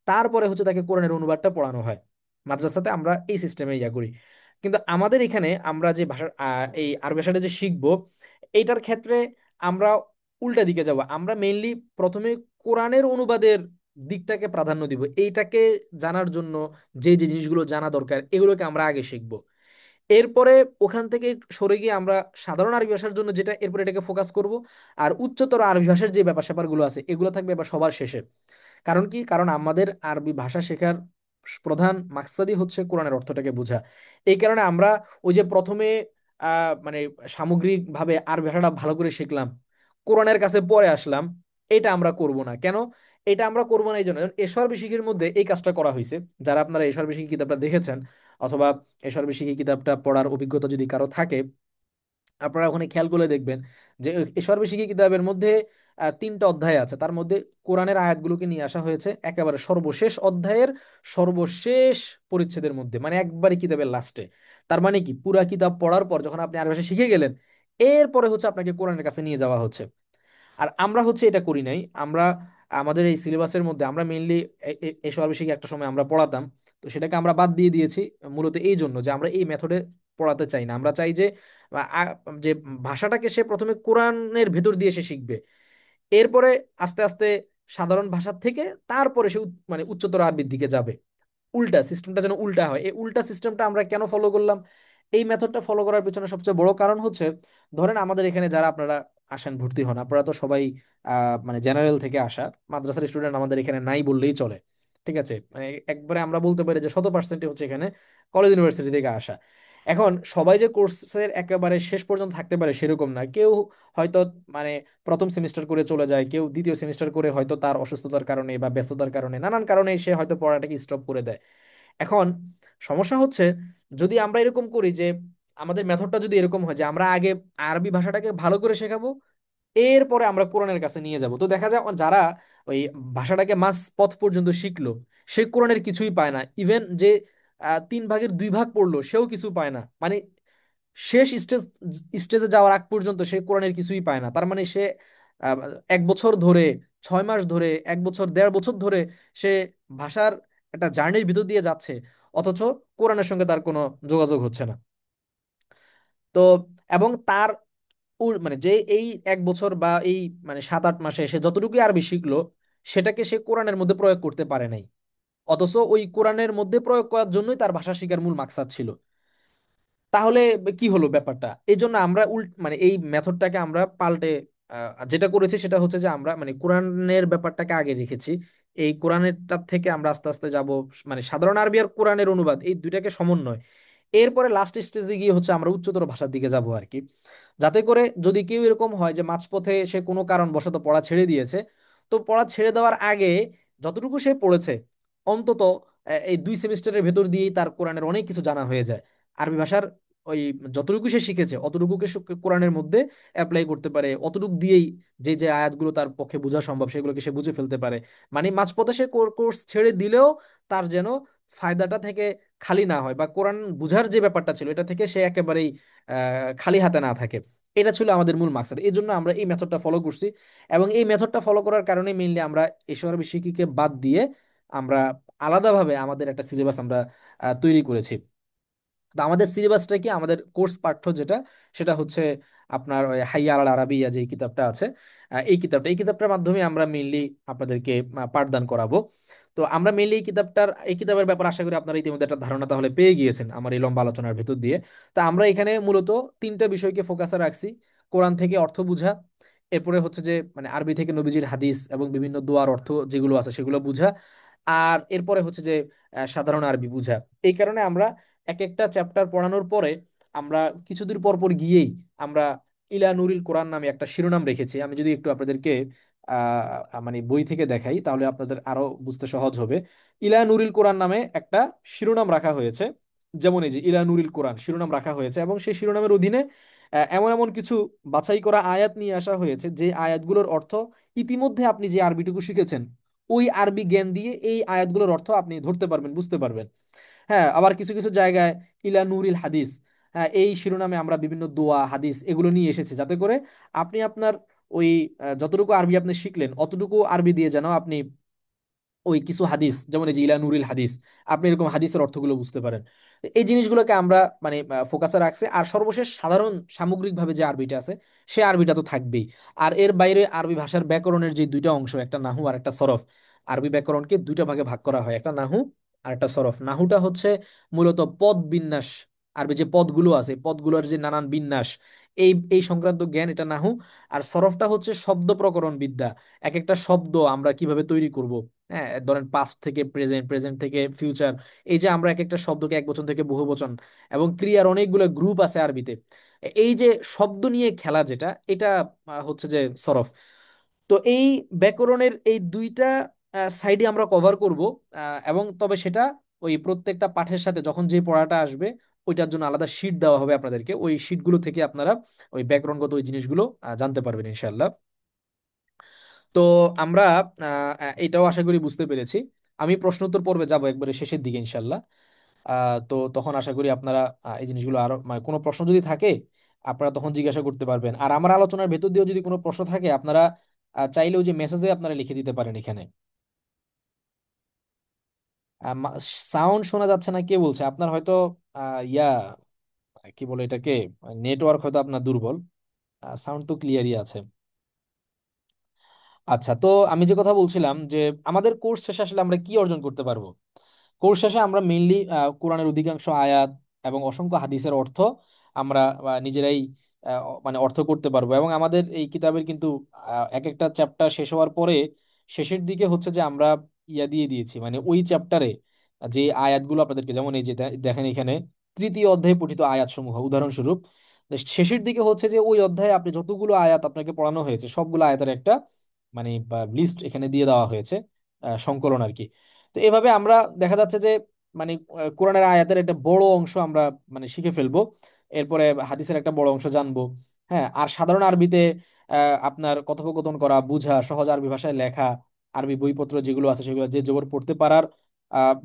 তারপরে হচ্ছে তাকে কোরআনের অনুবাদটা পড়ানো হয়। মাদ্রাসাতে আমরা এই সিস্টেমে ইয়া করি। কিন্তু আমাদের এখানে আমরা যে ভাষা এই আরবি ভাষাটা যে শিখবো, এইটার ক্ষেত্রে আমরা উল্টা দিকে যাব। আমরা মেইনলি প্রথমে কোরআনের অনুবাদের দিকটাকে প্রাধান্য দিব, এইটাকে জানার জন্য যে যে জিনিসগুলো জানা দরকার এগুলোকে আমরা আগে শিখবো। এরপরে ওখান থেকে সরে গিয়ে আমরা সাধারণ আরবি ভাষার জন্য যেটা, এরপরে এটাকে ফোকাস করব। আর উচ্চতর আরবি ভাষার যে ব্যাপার স্যাপারগুলো আছে এগুলো থাকবে এবার সবার শেষে। কারণ কি? কারণ আমাদের আরবি ভাষা শেখার প্রধান মাকসাদই হচ্ছে কোরআনের অর্থটাকে বোঝা। এই কারণে আমরা ওই যে প্রথমে মানে সামগ্রিক ভাবে আরবি ভাষাটা ভালো করে শিখলাম, কোরআনের কাছে পরে আসলাম, এটা আমরা করব না। কেন এটা আমরা করব না? এই জন্য এশার বিশিকের মধ্যে এই কাজটা করা হয়েছে। যারা আপনারা এশার বিশিকি কিতাবটা দেখেছেন, অথবা এশার বিশিকি কিতাবটা পড়ার অভিজ্ঞতা যদি কারো থাকে, আপনারা ওখানে খেয়াল করে দেখবেন যে এই সর্বশিক্ষী কিতাবের মধ্যে তিনটা অধ্যায় আছে, তার মধ্যে কোরআনের আয়াতগুলোকে নিয়ে আসা হয়েছে একেবারে সর্বশেষ অধ্যায়ের সর্বশেষ পরিচ্ছেদের মধ্যে, মানে একবারে কিতাবের লাস্টে। তার মানে কি, পুরা কিতাব পড়ার পর যখন আপনি আরবি ভাষা শিখে গেলেন, এরপরে হচ্ছে আপনাকে কোরআনের কাছে নিয়ে যাওয়া হচ্ছে। আর আমরা হচ্ছে এটা করি নাই। আমরা আমাদের এই সিলেবাসের মধ্যে আমরা মেইনলি এসব বিষয়ে একটা সময় আমরা পড়াতাম, তো সেটাকে আমরা বাদ দিয়ে দিয়েছি। মূলত এই জন্য যে আমরা এই মেথডে পড়াতে চাই না। আমরা চাই যে যে ভাষাটাকে সে প্রথমে কোরআনের ভেতর দিয়ে সে শিখবে, এরপরে আস্তে আস্তে সাধারণ ভাষা থেকে তারপরে সে মানে উচ্চতর আরবির দিকে যাবে। উল্টা সিস্টেমটা যেন উল্টা হয়, এই উল্টা সিস্টেমটা আমরা কেন ফলো করলাম? এই মেথডটা ফলো করার পেছনে সবচেয়ে বড় কারণ হচ্ছে, ধরেন আমাদের এখানে যারা আপনারা আসেন ভর্তি হন, আপনারা তো সবাই মানে জেনারেল থেকে আসা, মাদ্রাসার স্টুডেন্ট আমাদের এখানে নাই বললেই চলে, ঠিক আছে, মানে একবারে আমরা বলতে পারি যে 100% হচ্ছে এখানে কলেজ ইউনিভার্সিটি থেকে আসা। এখন সবাই যে কোর্সের একেবারে শেষ পর্যন্ত থাকতে পারে সেরকম না, কেউ হয়তো মানে প্রথম সেমিস্টার করে চলে যায়, কেউ দ্বিতীয় সেমিস্টার করে হয়তো তার অসুস্থতার কারণে বা ব্যস্ততার কারণে নানান কারণে সে হয়তো পড়াটাকে স্টপ করে দেয়। এখন সমস্যা হচ্ছে, যদি আমরা এরকম করি যে আমাদের মেথডটা যদি এরকম হয় যে আমরা আগে আরবি ভাষাটাকে ভালো করে শেখাবো, এরপরে আমরা কোরআনের কাছে নিয়ে যাব, তো দেখা যায় যারা ওই ভাষাটাকে মাঝ পথ পর্যন্ত শিখলো সে কোরআনের কিছুই পায় না। ইভেন যে 3 ভাগের 2 ভাগ পড়লো সেও কিছু পায় না, মানে শেষ স্টেজে যাওয়ার আগ পর্যন্ত সে কোরআনের কিছুই পায় না। তার মানে সে আহ, 1 বছর ধরে, 6 মাস ধরে, 1 বছর 1.5 বছর ধরে সে ভাষার একটা জার্নির ভিতর দিয়ে যাচ্ছে, অথচ কোরআনের সঙ্গে তার কোনো যোগাযোগ হচ্ছে না। তো এবং তার মানে যে এই 1 বছর বা এই মানে 7-8 মাসে সে যতটুকু আরবি শিখলো সেটাকে সে কোরআনের মধ্যে প্রয়োগ করতে পারে নাই, অথচ ওই কোরআনের মধ্যে প্রয়োগ করার জন্যই তার ভাষা শেখার মূল মাকসাদ ছিল। তাহলে কি হলো ব্যাপারটা? এই জন্য আমরা মানে এই মেথডটাকে আমরা পাল্টে যেটা করেছি সেটা হচ্ছে যে আমরা মানে কোরআনের ব্যাপারটাকে আগে রেখেছি। এই কোরআনেরটার থেকে আমরা আস্তে আস্তে যাব মানে সাধারণ আরবি আর কোরআনের অনুবাদ এই দুইটাকে সমন্বয়। এরপরে লাস্ট স্টেজে গিয়ে হচ্ছে আমরা উচ্চতর ভাষার দিকে যাব আর কি। যাতে করে যদি কেউ এরকম হয় যে মাঝপথে সে কোনো কারণবশত পড়া ছেড়ে দিয়েছে, তো পড়া ছেড়ে দেওয়ার আগে যতটুকু সে পড়েছে অন্তত এই 2 সেমিস্টারের ভেতর দিয়েই তার কোরআনের অনেক কিছু জানা হয়ে যায়। আরবি ভাষার ওই যতটুকু সে শিখেছে অতটুকুকে সে কোরআনের মধ্যে অ্যাপ্লাই করতে পারে, অতটুকু দিয়েই যে যে আয়াতগুলো তার পক্ষে বোঝা সম্ভব সেগুলোকে সে বুঝে ফেলতে পারে। মানে মাঝপথে সে কোর্স ছেড়ে দিলেও তার যেন ফায়দাটা থেকে খালি না হয়, বা কোরআন বুঝার যে ব্যাপারটা ছিল এটা থেকে সে একেবারেই খালি হাতে না থাকে। এটা ছিল আমাদের মূল মাকসাদ, এই জন্য আমরা এই মেথডটা ফলো করছি। এবং এই মেথডটা ফলো করার কারণে মেইনলি আমরা এশো আরবি শিক্ষিকে বাদ দিয়ে আমরা আলাদাভাবে আমাদের একটা সিলেবাস আমরা তৈরি করেছি। তো আমাদের সিলেবাসটা কি, আমাদের কোর্স পাঠ্য যেটা সেটা হচ্ছে আপনার ওই হাইয়া আল আরাবিয়া যে কিতাবটা আছে, এই কিতাবটার মাধ্যমে আমরা মেইনলি আপনাদেরকে পাঠদান করাবো। তো আমরা মেইনলি এই কিতাবের ব্যাপারে আশা করি আপনারা ইতিমধ্যে একটা ধারণা তাহলে পেয়ে গিয়েছেন আমার এই লম্বা আলোচনার ভেতর দিয়ে। তো আমরা এখানে মূলত 3টা বিষয়কে ফোকাসে রাখছি: কোরআন থেকে অর্থ বুঝা, এরপরে হচ্ছে যে মানে আরবি থেকে নবীজির হাদিস এবং বিভিন্ন দোয়ার অর্থ যেগুলো আছে সেগুলো বুঝা, আর এরপরে হচ্ছে যে সাধারণ আরবি বুঝা। এই কারণে আমরা এক একটা চ্যাপ্টার পড়ানোর পরে আমরা কিছুদিন পর পর গিয়েই আমরা ইলা নুরিল কোরআন নামে একটা শিরোনাম রেখেছি। আমি যদি একটু আপনাদেরকে মানে বই থেকে দেখাই তাহলে আপনাদের আরো বুঝতে সহজ হবে। ইলা নুরিল কোরআন নামে একটা শিরোনাম রাখা হয়েছে। যেমন এই যে ইলা নুরিল কোরআন শিরোনাম রাখা হয়েছে, এবং সেই শিরোনামের অধীনে এমন এমন কিছু বাছাই করা আয়াত নিয়ে আসা হয়েছে যে আয়াতগুলোর অর্থ ইতিমধ্যে আপনি যে আরবিটুকু শিখেছেন ওই আরবি জ্ঞান দিয়ে এই আয়াতগুলোর অর্থ আপনি ধরতে পারবেন, বুঝতে পারবেন। হ্যাঁ, আবার কিছু কিছু জায়গায় ইলা নুরিল হাদিস, হ্যাঁ, এই শিরোনামে আমরা বিভিন্ন দোয়া হাদিস এগুলো নিয়ে এসেছি, যাতে করে আপনি আপনার ওই যতটুকু আরবি আপনি শিখলেন অতটুকু আরবি দিয়ে যেন আপনি ওই কিছু হাদিস, যেমন এই যে ইলা নুরিল হাদিস, আপনি এরকম হাদিসের অর্থগুলো বুঝতে পারেন। এই জিনিসগুলোকে আমরা মানে ফোকাসে রাখছি। আর সর্বশেষ সাধারণ সামগ্রিকভাবে যে আরবিটা আছে সে আরবিটা তো থাকবেই। আর এর বাইরে আরবি ভাষার ব্যাকরণের যে 2টা অংশ, একটা নাহু আর একটা সরফ। আরবি ব্যাকরণকে 2টা ভাগে ভাগ করা হয়, একটা নাহু আর একটা সরফ। নাহুটা হচ্ছে মূলত পদ বিন্যাস, আরবি যে পদগুলো আছে এই পদগুলোর যে নানান বিন্যাস, এই এই সংক্রান্ত জ্ঞান, এটা নাহু। আর সরফটা হচ্ছে শব্দ প্রকরণ বিদ্যা, এক একটা শব্দ আমরা কিভাবে তৈরি করব। হ্যাঁ, ধরেন পাস্ট থেকে প্রেজেন্ট, প্রেজেন্ট থেকে ফিউচার, এই যে আমরা এক একটা শব্দকে একবচন থেকে বহুবচন, এবং ক্রিয়ার অনেকগুলো গ্রুপ আছে আরবিতে, এই যে শব্দ নিয়ে খেলা যেটা, এটা হচ্ছে যে সরফ। তো এই ব্যাকরণের এই 2টা সাইডে আমরা কভার করব। এবং তবে সেটা ওই প্রত্যেকটা পাঠের সাথে যখন যে পড়াটা আসবে ওইটার জন্য আলাদা শীট দেওয়া হবে আপনাদেরকে, ওই শীটগুলো থেকে আপনারা ওই ব্যাকরণগত ওই জিনিসগুলো জানতে পারবেন ইনশাল্লাহ। তো আমরা এটাও আশা করি বুঝতে পেরেছি। আমি প্রশ্নোত্তর পর্বে যাব একবারে শেষের দিকে ইনশাল্লাহ। তো তখন আশা করি আপনারা এই জিনিসগুলো আরো মানে কোনো প্রশ্ন যদি থাকে আপনারা তখন জিজ্ঞাসা করতে পারবেন। আর আমার আলোচনার ভেতর দিয়েও যদি কোনো প্রশ্ন থাকে আপনারা চাইলেও যে মেসেজে আপনারা লিখে দিতে পারেন এখানে। সাউন্ড শোনা যাচ্ছে না কে বলছে? আপনার হয়তো ইয়া কি বলে এটাকে, নেটওয়ার্ক হয়তো আপনার দুর্বল। সাউন্ড তো ক্লিয়ারই আছে। আচ্ছা, তো আমি যে কথা বলছিলাম যে আমাদের কোর্স শেষে আসলে আমরা কি অর্জন করতে পারবো। কোর্স শেষে আমরা মেইনলি কোরআনের অধিকাংশ আয়াত এবং অসংখ্য হাদিসের অর্থ আমরা নিজেরাই মানে অর্থ করতে পারবো। এবং আমাদের এই কিতাবের কিন্তু এক একটা চ্যাপ্টার শেষ হওয়ার পরে শেষের দিকে হচ্ছে যে আমরা ইয়া দিয়ে দিয়েছি, মানে ওই চ্যাপ্টারে যে আয়াতগুলো আপনাদেরকে, যেমন এই যে দেখেন এখানে তৃতীয় অধ্যায়ে পঠিত আয়াত সমূহ উদাহরণস্বরূপ, শেষের দিকে হচ্ছে যে ওই অধ্যায়ে আপনি যতগুলো আয়াত আপনাকে পড়ানো হয়েছে সবগুলো আয়াতের একটা মানে লিস্ট এখানে দিয়ে দেওয়া হয়েছে, সংকলন আর কি। তো এভাবে আমরা দেখা যাচ্ছে যে মানে কোরআনের আয়াতের একটা বড় অংশ আমরা মানে শিখে ফেলবো, এরপরে হাদিসের একটা বড় অংশ জানবো। হ্যাঁ, আর সাধারণ আরবিতে আপনার কথোপকথন করা, বুঝা, সহজ আরবি ভাষায় লেখা, আরবি বইপত্র যেগুলো আছে সেগুলো যে জবর পড়তে পারার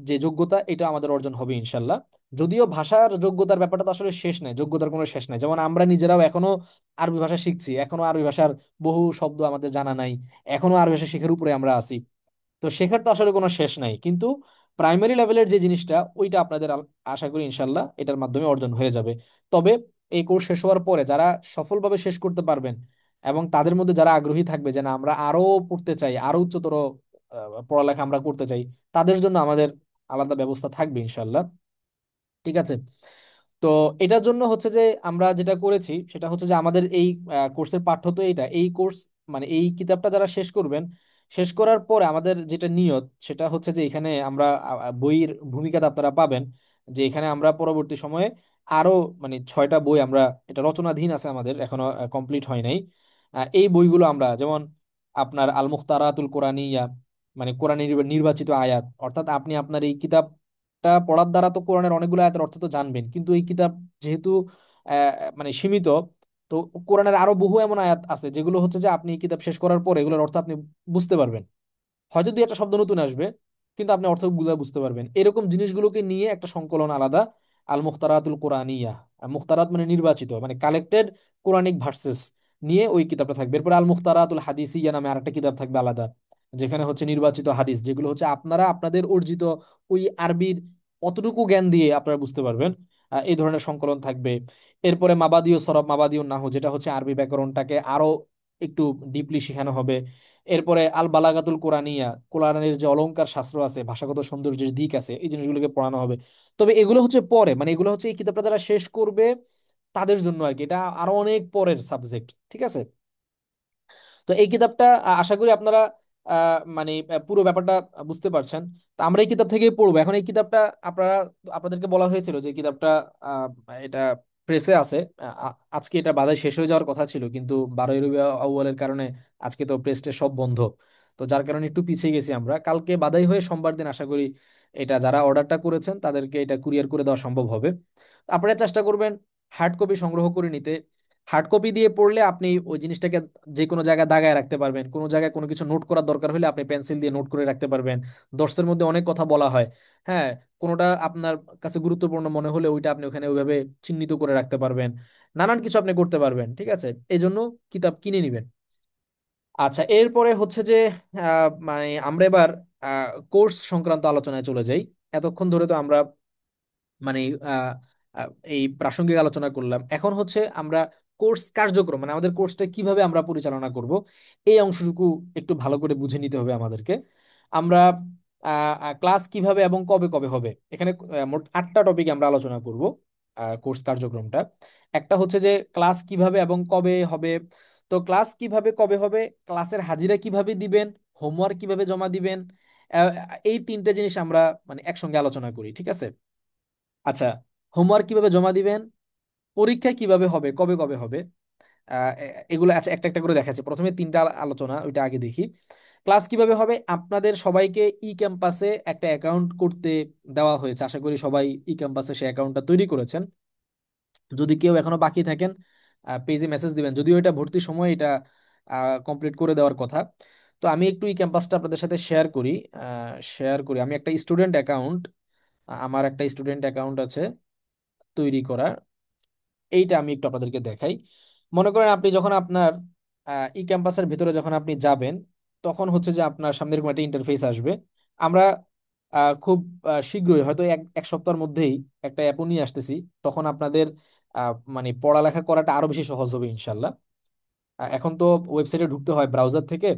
যে যোগ্যতা, এটা আমাদের অর্জন হবে ইনশাল্লাহ। যদিও ভাষার যোগ্যতার ব্যাপারটা তো আসলে শেষ নাই, যোগ্যতার কোনো শেষ নাই। যেমন আমরা নিজেরাও এখনো আরবি ভাষা শিখছি, এখনো আরবি ভাষার বহু শব্দ আমাদের জানা নাই, এখনো আরবি ভাষা শেখার উপরে আমরা আছি। তো শেখার তো আসলে কোনো শেষ নাই, কিন্তু প্রাইমারি লেভেলের যে জিনিসটা ওইটা আপনাদের আশা করি ইনশাল্লাহ এটার মাধ্যমে অর্জন হয়ে যাবে। তবে এই কোর্স শেষ হওয়ার পরে যারা সফলভাবে শেষ করতে পারবেন এবং তাদের মধ্যে যারা আগ্রহী থাকবে যে না আমরা আরো পড়তে চাই, আরো উচ্চতর পড়ালেখা আমরা করতে চাই, তাদের জন্য আমাদের আলাদা ব্যবস্থা থাকবে ইনশাল্লাহ। ঠিক আছে। তো এটার জন্য হচ্ছে যে আমরা যেটা করেছি সেটা হচ্ছে যে আমাদের এই কোর্সের পাঠ্য তো এইটা, এই কোর্স মানে এই কিতাবটা যারা শেষ করবেন, শেষ করার পরে আমাদের যেটা নিয়ত সেটা হচ্ছে যে এখানে আমরা বইয়ের ভূমিকাটা আপনারা পাবেন, যে এখানে আমরা পরবর্তী সময়ে আরো মানে 6টা বই আমরা, এটা রচনাধীন আছে আমাদের, এখনো কমপ্লিট হয় নাই। এই বইগুলো আমরা যেমন আপনার আল মুখতারাতুল কোরআনিয়া, মানে কোরআনের নির্বাচিত আয়াত, অর্থাৎ আপনি আপনার এই কিতাবটা পড়ার দ্বারা তো কোরআনের অনেকগুলো আয়াতের অর্থ তো জানবেন, কিন্তু এই কিতাব যেহেতু মানে সীমিত, তো কোরআনের আরো বহু এমন আয়াত আছে যেগুলো হচ্ছে যে আপনি এই কিতাব শেষ করার পর এগুলোর অর্থ আপনি বুঝতে পারবেন। হয়তো দুই একটা শব্দ নতুন আসবে, কিন্তু আপনি অর্থগুলো বুঝতে পারবেন। এরকম জিনিসগুলোকে নিয়ে একটা সংকলন আলাদা, আল মুখতারাতুল কোরআনিয়া। মুখতারাত মানে নির্বাচিত, মানে কালেক্টেড কোরআনিক ভার্সেস নিয়ে ওই কিতাবটা থাকবে। এরপর আল মুখতারাতুল হাদিসিয়া নামে আরেকটা কিতাব থাকবে আলাদা, যেখানে হচ্ছে নির্বাচিত হাদিস, যেগুলো হচ্ছে আপনারা আপনাদের অর্জিত ওই আরবির অতটুকু জ্ঞান দিয়ে আপনারা বুঝতে পারবেন। এই ধরনের সংকলন থাকবে। এরপরে মাবাদিও সরব, মাবাদিও নাহু, যেটা হচ্ছে আরবি ব্যাকরণটাকে আরো একটু ডিপলি শেখানো হবে। এরপরে আল বালাগাতুল কোরআনিয়া, কোরআনের যে অলংকার শাস্ত্র আছে, ভাষাগত সৌন্দর্যের দিক আছে, এই জিনিসগুলোকে পড়ানো হবে। তবে এগুলো হচ্ছে পরে, মানে এগুলো হচ্ছে এই কিতাবটা যারা শেষ করবে তাদের জন্য আর কি, এটা আরো অনেক পরের সাবজেক্ট। ঠিক আছে। তো এই কিতাবটা আশা করি আপনারা মানে পুরো ব্যাপারটা বুঝতে পারছেন। তো আমরা এই কিতাব থেকেই পড়বো। এখন এই কিতাবটা আপনারা, আপনাদেরকে বলা হয়েছিল যে কিতাবটা আহ, এটা প্রেসে আছে। আজকে এটা বাজারে শেষ হয়ে যাওয়ার কথা ছিল, কিন্তু 12ই রবিউল আউয়ালের কারণে আজকে তো প্রেস সব বন্ধ। তো যার কারণে একটু পিছিয়ে গেছি আমরা, কালকে বাদাই হয়ে সোমবার দিন আশা করি এটা যারা অর্ডারটা করেছেন তাদেরকে এটা কুরিয়ার করে দেওয়া সম্ভব হবে। আপনারা চেষ্টা করবেন হার্ড কপি সংগ্রহ করে নিতে। হার্ড কপি দিয়ে পড়লে আপনি ওই জিনিসটাকে যে কোনো জায়গায় দাগায় রাখতে পারবেন, কোনো জায়গায় কোনো কিছু নোট করার দরকার হলে আপনি পেন্সিল দিয়ে নোট করে রাখতে পারবেন। দর্শের মধ্যে অনেক কথা বলা হয়, হ্যাঁ, কোনোটা আপনার কাছে গুরুত্বপূর্ণ মনে হলে ওইটা আপনি ওখানে ওইভাবে চিহ্নিত করে রাখতে পারবেন। নানান কিছু আপনি করতে পারবেন। ঠিক আছে, এই জন্য কিতাব কিনে নিবেন। আচ্ছা, এরপরে হচ্ছে যে মানে আমরা এবার কোর্স সংক্রান্ত আলোচনায় চলে যাই। এতক্ষণ ধরে তো আমরা মানে আহ, এই প্রাসঙ্গিক আলোচনা করলাম, এখন হচ্ছে আমরা কোর্স কার্যক্রম, মানে আমাদের কোর্সটা কিভাবে আমরা পরিচালনা করব, এই অংশটুকু একটু ভালো করে বুঝে নিতে হবে আমাদেরকে। আমরা ক্লাস কিভাবে এবং কবে কবে হবে, এখানে মোট 8টা টপিক আমরা আলোচনা করব কোর্স কার্যক্রমটা। একটা হচ্ছে যে ক্লাস কিভাবে এবং কবে হবে। তো ক্লাস কিভাবে কবে হবে, ক্লাসের হাজিরা কিভাবে দিবেন, হোমওয়ার্ক কিভাবে জমা দিবেন, আহ, এই 3টে জিনিস আমরা মানে একসঙ্গে আলোচনা করি। ঠিক আছে। আচ্ছা, হোমওয়ার্ক কিভাবে জমা দিবেন, পরীক্ষা কিভাবে হবে, কবে কবে হবে, এগুলো আচ্ছা একটা একটা করে দেখাচ্ছি। প্রথমে 3টা আলোচনা, ওইটা আগে দেখি। ক্লাস কিভাবে হবে, আপনাদের সবাইকে ই ক্যাম্পাসে একটা অ্যাকাউন্ট করতে দেওয়া হয়েছে। আশা করি সবাই ই ক্যাম্পাসে সেই অ্যাকাউন্টটা তৈরি করেছেন। যদি কেউ এখনো বাকি থাকেন পেজে মেসেজ দিবেন, যদিও এটা ভর্তির সময় এটা কমপ্লিট করে দেওয়ার কথা। তো আমি একটু ই ক্যাম্পাসটা আপনাদের সাথে শেয়ার করি। আমি একটা স্টুডেন্ট অ্যাকাউন্ট, আমার একটা স্টুডেন্ট অ্যাকাউন্ট আছে তৈরি করা, এইটা আমি একটু আপনাদেরকে দেখাই। মনে করেন আপনি যখন আপনার ই ক্যাম্পাসের ভিতরে যখন আপনি যাবেন, তখন হচ্ছে যে আপনার সামনে এরকম একটা ইন্টারফেস আসবে। আমরা খুব শীঘ্রই হয়তো এক এক সপ্তাহের মধ্যেই একটা অ্যাপও নিয়ে আসতেছি। তখন আপনাদের মানে পড়ালেখা করাটা আরো বেশি সহজ হবে ইনশাল্লাহ। এখন তো ওয়েবসাইটে ঢুকতে হয় ব্রাউজার থেকে,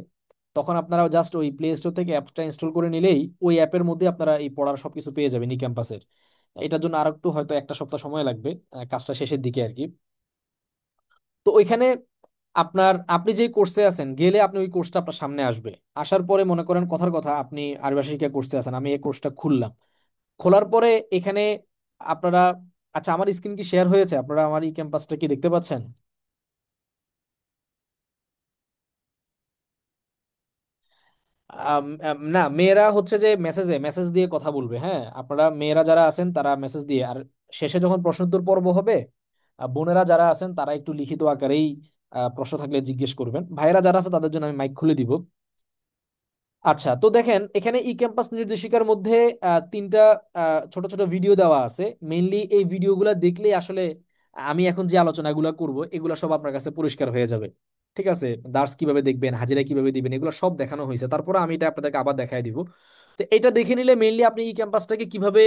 তখন আপনারা জাস্ট ওই প্লে স্টোর থেকে অ্যাপটা ইনস্টল করে নিলেই ওই অ্যাপের মধ্যে আপনারা এই পড়ার সবকিছু পেয়ে যাবেন ই ক্যাম্পাসের। এটার জন্য আর একটু হয়তো একটা সপ্তাহ সময় লাগবে, কাজটা শেষের দিকে আর কি। তো ওইখানে আপনি যে কোর্সে আছেন গেলে আপনি ওই কোর্সটা আপনার সামনে আসবে। আসার পরে মনে করেন কথার কথা আপনি আরবি ভাষা শিক্ষা কোর্সে আছেন, আমি এই কোর্সটা খুললাম। খোলার পরে এখানে আপনারা, আচ্ছা আমার স্ক্রিন কি শেয়ার হয়েছে? আপনারা আমার ই ক্যাম্পাসটা কি দেখতে পাচ্ছেন? না, মেয়েরা হচ্ছে যে মেসেজ দিয়ে কথা বলবে। হ্যাঁ, আপনারা মেয়েরা যারা আছেন তারা মেসেজ দিয়ে, আর শেষে যখন প্রশ্নোত্তর পর্ব হবে, বোনেরা যারা আছেন তারা একটু লিখিত আকারেই প্রশ্ন থাকলে জিজ্ঞেস করবেন। ভাইয়েরা যারা আছে তাদের জন্য আমি মাইক খুলে দিব। আচ্ছা, তো দেখেন এখানে ই ক্যাম্পাস নির্দেশিকার মধ্যে তিনটা ছোট ছোট ভিডিও দেওয়া আছে। মেইনলি এই ভিডিওগুলো দেখলেই আসলে আমি এখন যে আলোচনাগুলো করব এগুলো সব আপনার কাছে পরিষ্কার হয়ে যাবে। ঠিক আছে, দার্স কিভাবে দেখবেন, হাজিরা কিভাবে দিবেন, এগুলো সব দেখানো হয়েছে। তারপরে আমি এটা আপনাদেরকে আবার দেখাই দিব। তো এটা দেখে নিলে মেইনলি আপনি ই ক্যাম্পাসটাকে কিভাবে